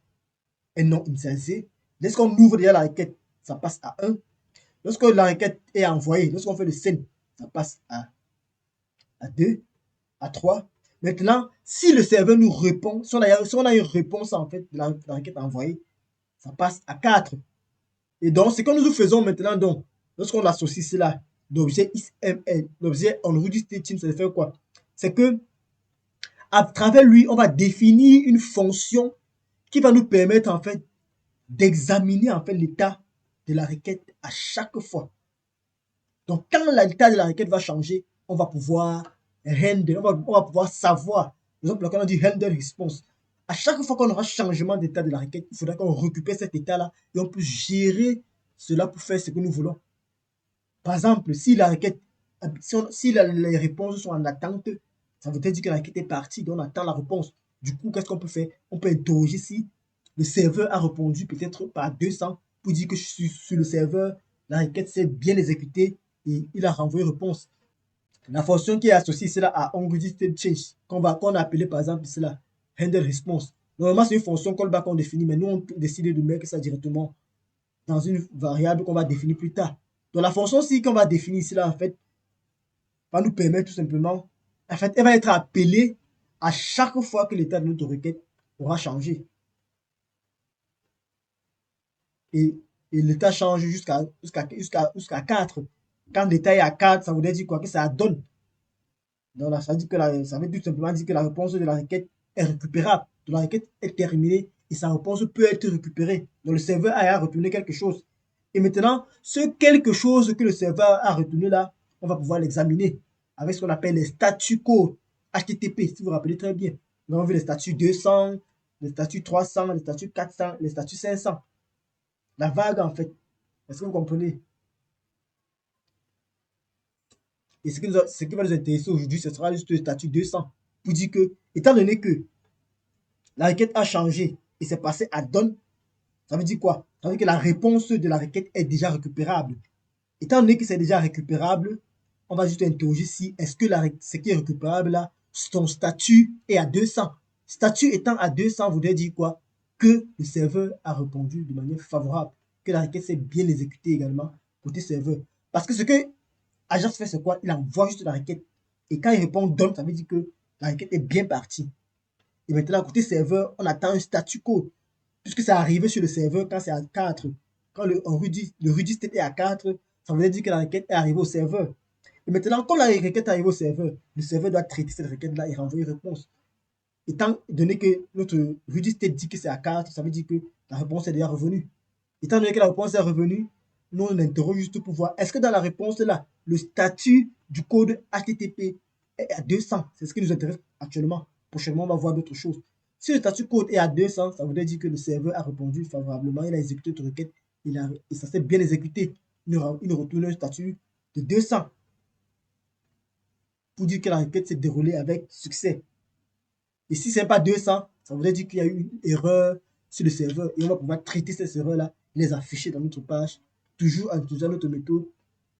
est non initialisé. Lorsqu'on ouvre déjà la requête, ça passe à 1. Lorsque la requête est envoyée, lorsqu'on fait le send, ça passe à 2, à 3. Maintenant, si le serveur nous répond, si on a une réponse en fait de la requête envoyée, ça passe à 4. Et donc, ce que nous faisons maintenant, donc, lorsqu'on associe cela, l'objet XML, l'objet onReady state chain, ça fait quoi? C'est que à travers lui, on va définir une fonction qui va nous permettre en fait d'examiner en fait l'état de la requête à chaque fois. Donc, quand l'état de la requête va changer, on va pouvoir render, on va pouvoir savoir. Par exemple, quand on dit render response, à chaque fois qu'on aura changement d'état de la requête, il faudra qu'on récupère cet état-là et on peut gérer cela pour faire ce que nous voulons. Par exemple, si la requête, si les réponses sont en attente, Ça veut dire que la requête est partie, donc on attend la réponse. Du coup, qu'est-ce qu'on peut faire? On peut interroger si le serveur a répondu peut-être par 200 pour dire que sur le serveur, la requête s'est bien exécutée et il a renvoyé réponse. La fonction qui est associée cela à onRegisterChange, qu'on a appelé par exemple cela handle response. Normalement, c'est une fonction callback qu'on définit, mais nous, on peut décider de mettre ça directement dans une variable qu'on va définir plus tard. Donc, la fonction ci qu'on va définir ici, là, en fait, va nous permettre tout simplement, en fait, elle va être appelée à chaque fois que l'état de notre requête aura changé. Et, et l'état change jusqu'à 4. Quand l'état est à 4, ça voudrait dire quoi? Que ça donne. Donc là, ça veut, dire que ça veut tout simplement dire que la réponse de la requête est récupérable. Donc la requête est terminée et sa réponse peut être récupérée. Donc le serveur a retourné quelque chose. Et maintenant, ce quelque chose que le serveur a retenu là, on va pouvoir l'examiner avec ce qu'on appelle les statuts code HTTP, si vous vous rappelez très bien. Nous avons vu les statuts 200, les statuts 300, les statuts 400, les statuts 500. La vague en fait. Est-ce que vous comprenez? Et ce qui va nous intéresser aujourd'hui, ce sera juste le statut 200. Pour dire que, étant donné que la requête a changé et c'est passé à done, ça veut dire quoi? Ça veut dire que la réponse de la requête est déjà récupérable. Étant donné que c'est déjà récupérable, on va juste interroger si est-ce que ce qui est récupérable là, son statut est à 200. Statut étant à 200 voudrait dire quoi? Que le serveur a répondu de manière favorable, que la requête s'est bien exécutée également côté serveur. Parce que ce que Ajax fait, c'est quoi? Il envoie juste la requête. Et quand il répond done, ça veut dire que la requête est bien partie. Et maintenant, côté serveur, on attend un statut code. Puisque c'est arrivé sur le serveur quand c'est à 4. Quand le ready state est à 4, ça veut dire que la requête est arrivée au serveur. Et maintenant, quand la requête arrive au serveur, le serveur doit traiter cette requête-là et renvoyer une réponse. Étant donné que notre ready state dit que c'est à 4, ça veut dire que la réponse est déjà revenue. Étant donné que la réponse est revenue, nous on interroge juste pour voir est-ce que dans la réponse là, le statut du code HTTP est à 200. C'est ce qui nous intéresse actuellement. Prochainement, on va voir d'autres choses. Si le statut code est à 200, ça voudrait dire que le serveur a répondu favorablement, il a exécuté notre requête et ça s'est bien exécuté. Il nous retourne un statut de 200 pour dire que la requête s'est déroulée avec succès. Et si ce n'est pas 200, ça voudrait dire qu'il y a eu une erreur sur le serveur et on va pouvoir traiter ces erreurs-là, les afficher dans notre page, toujours en utilisant notre méthode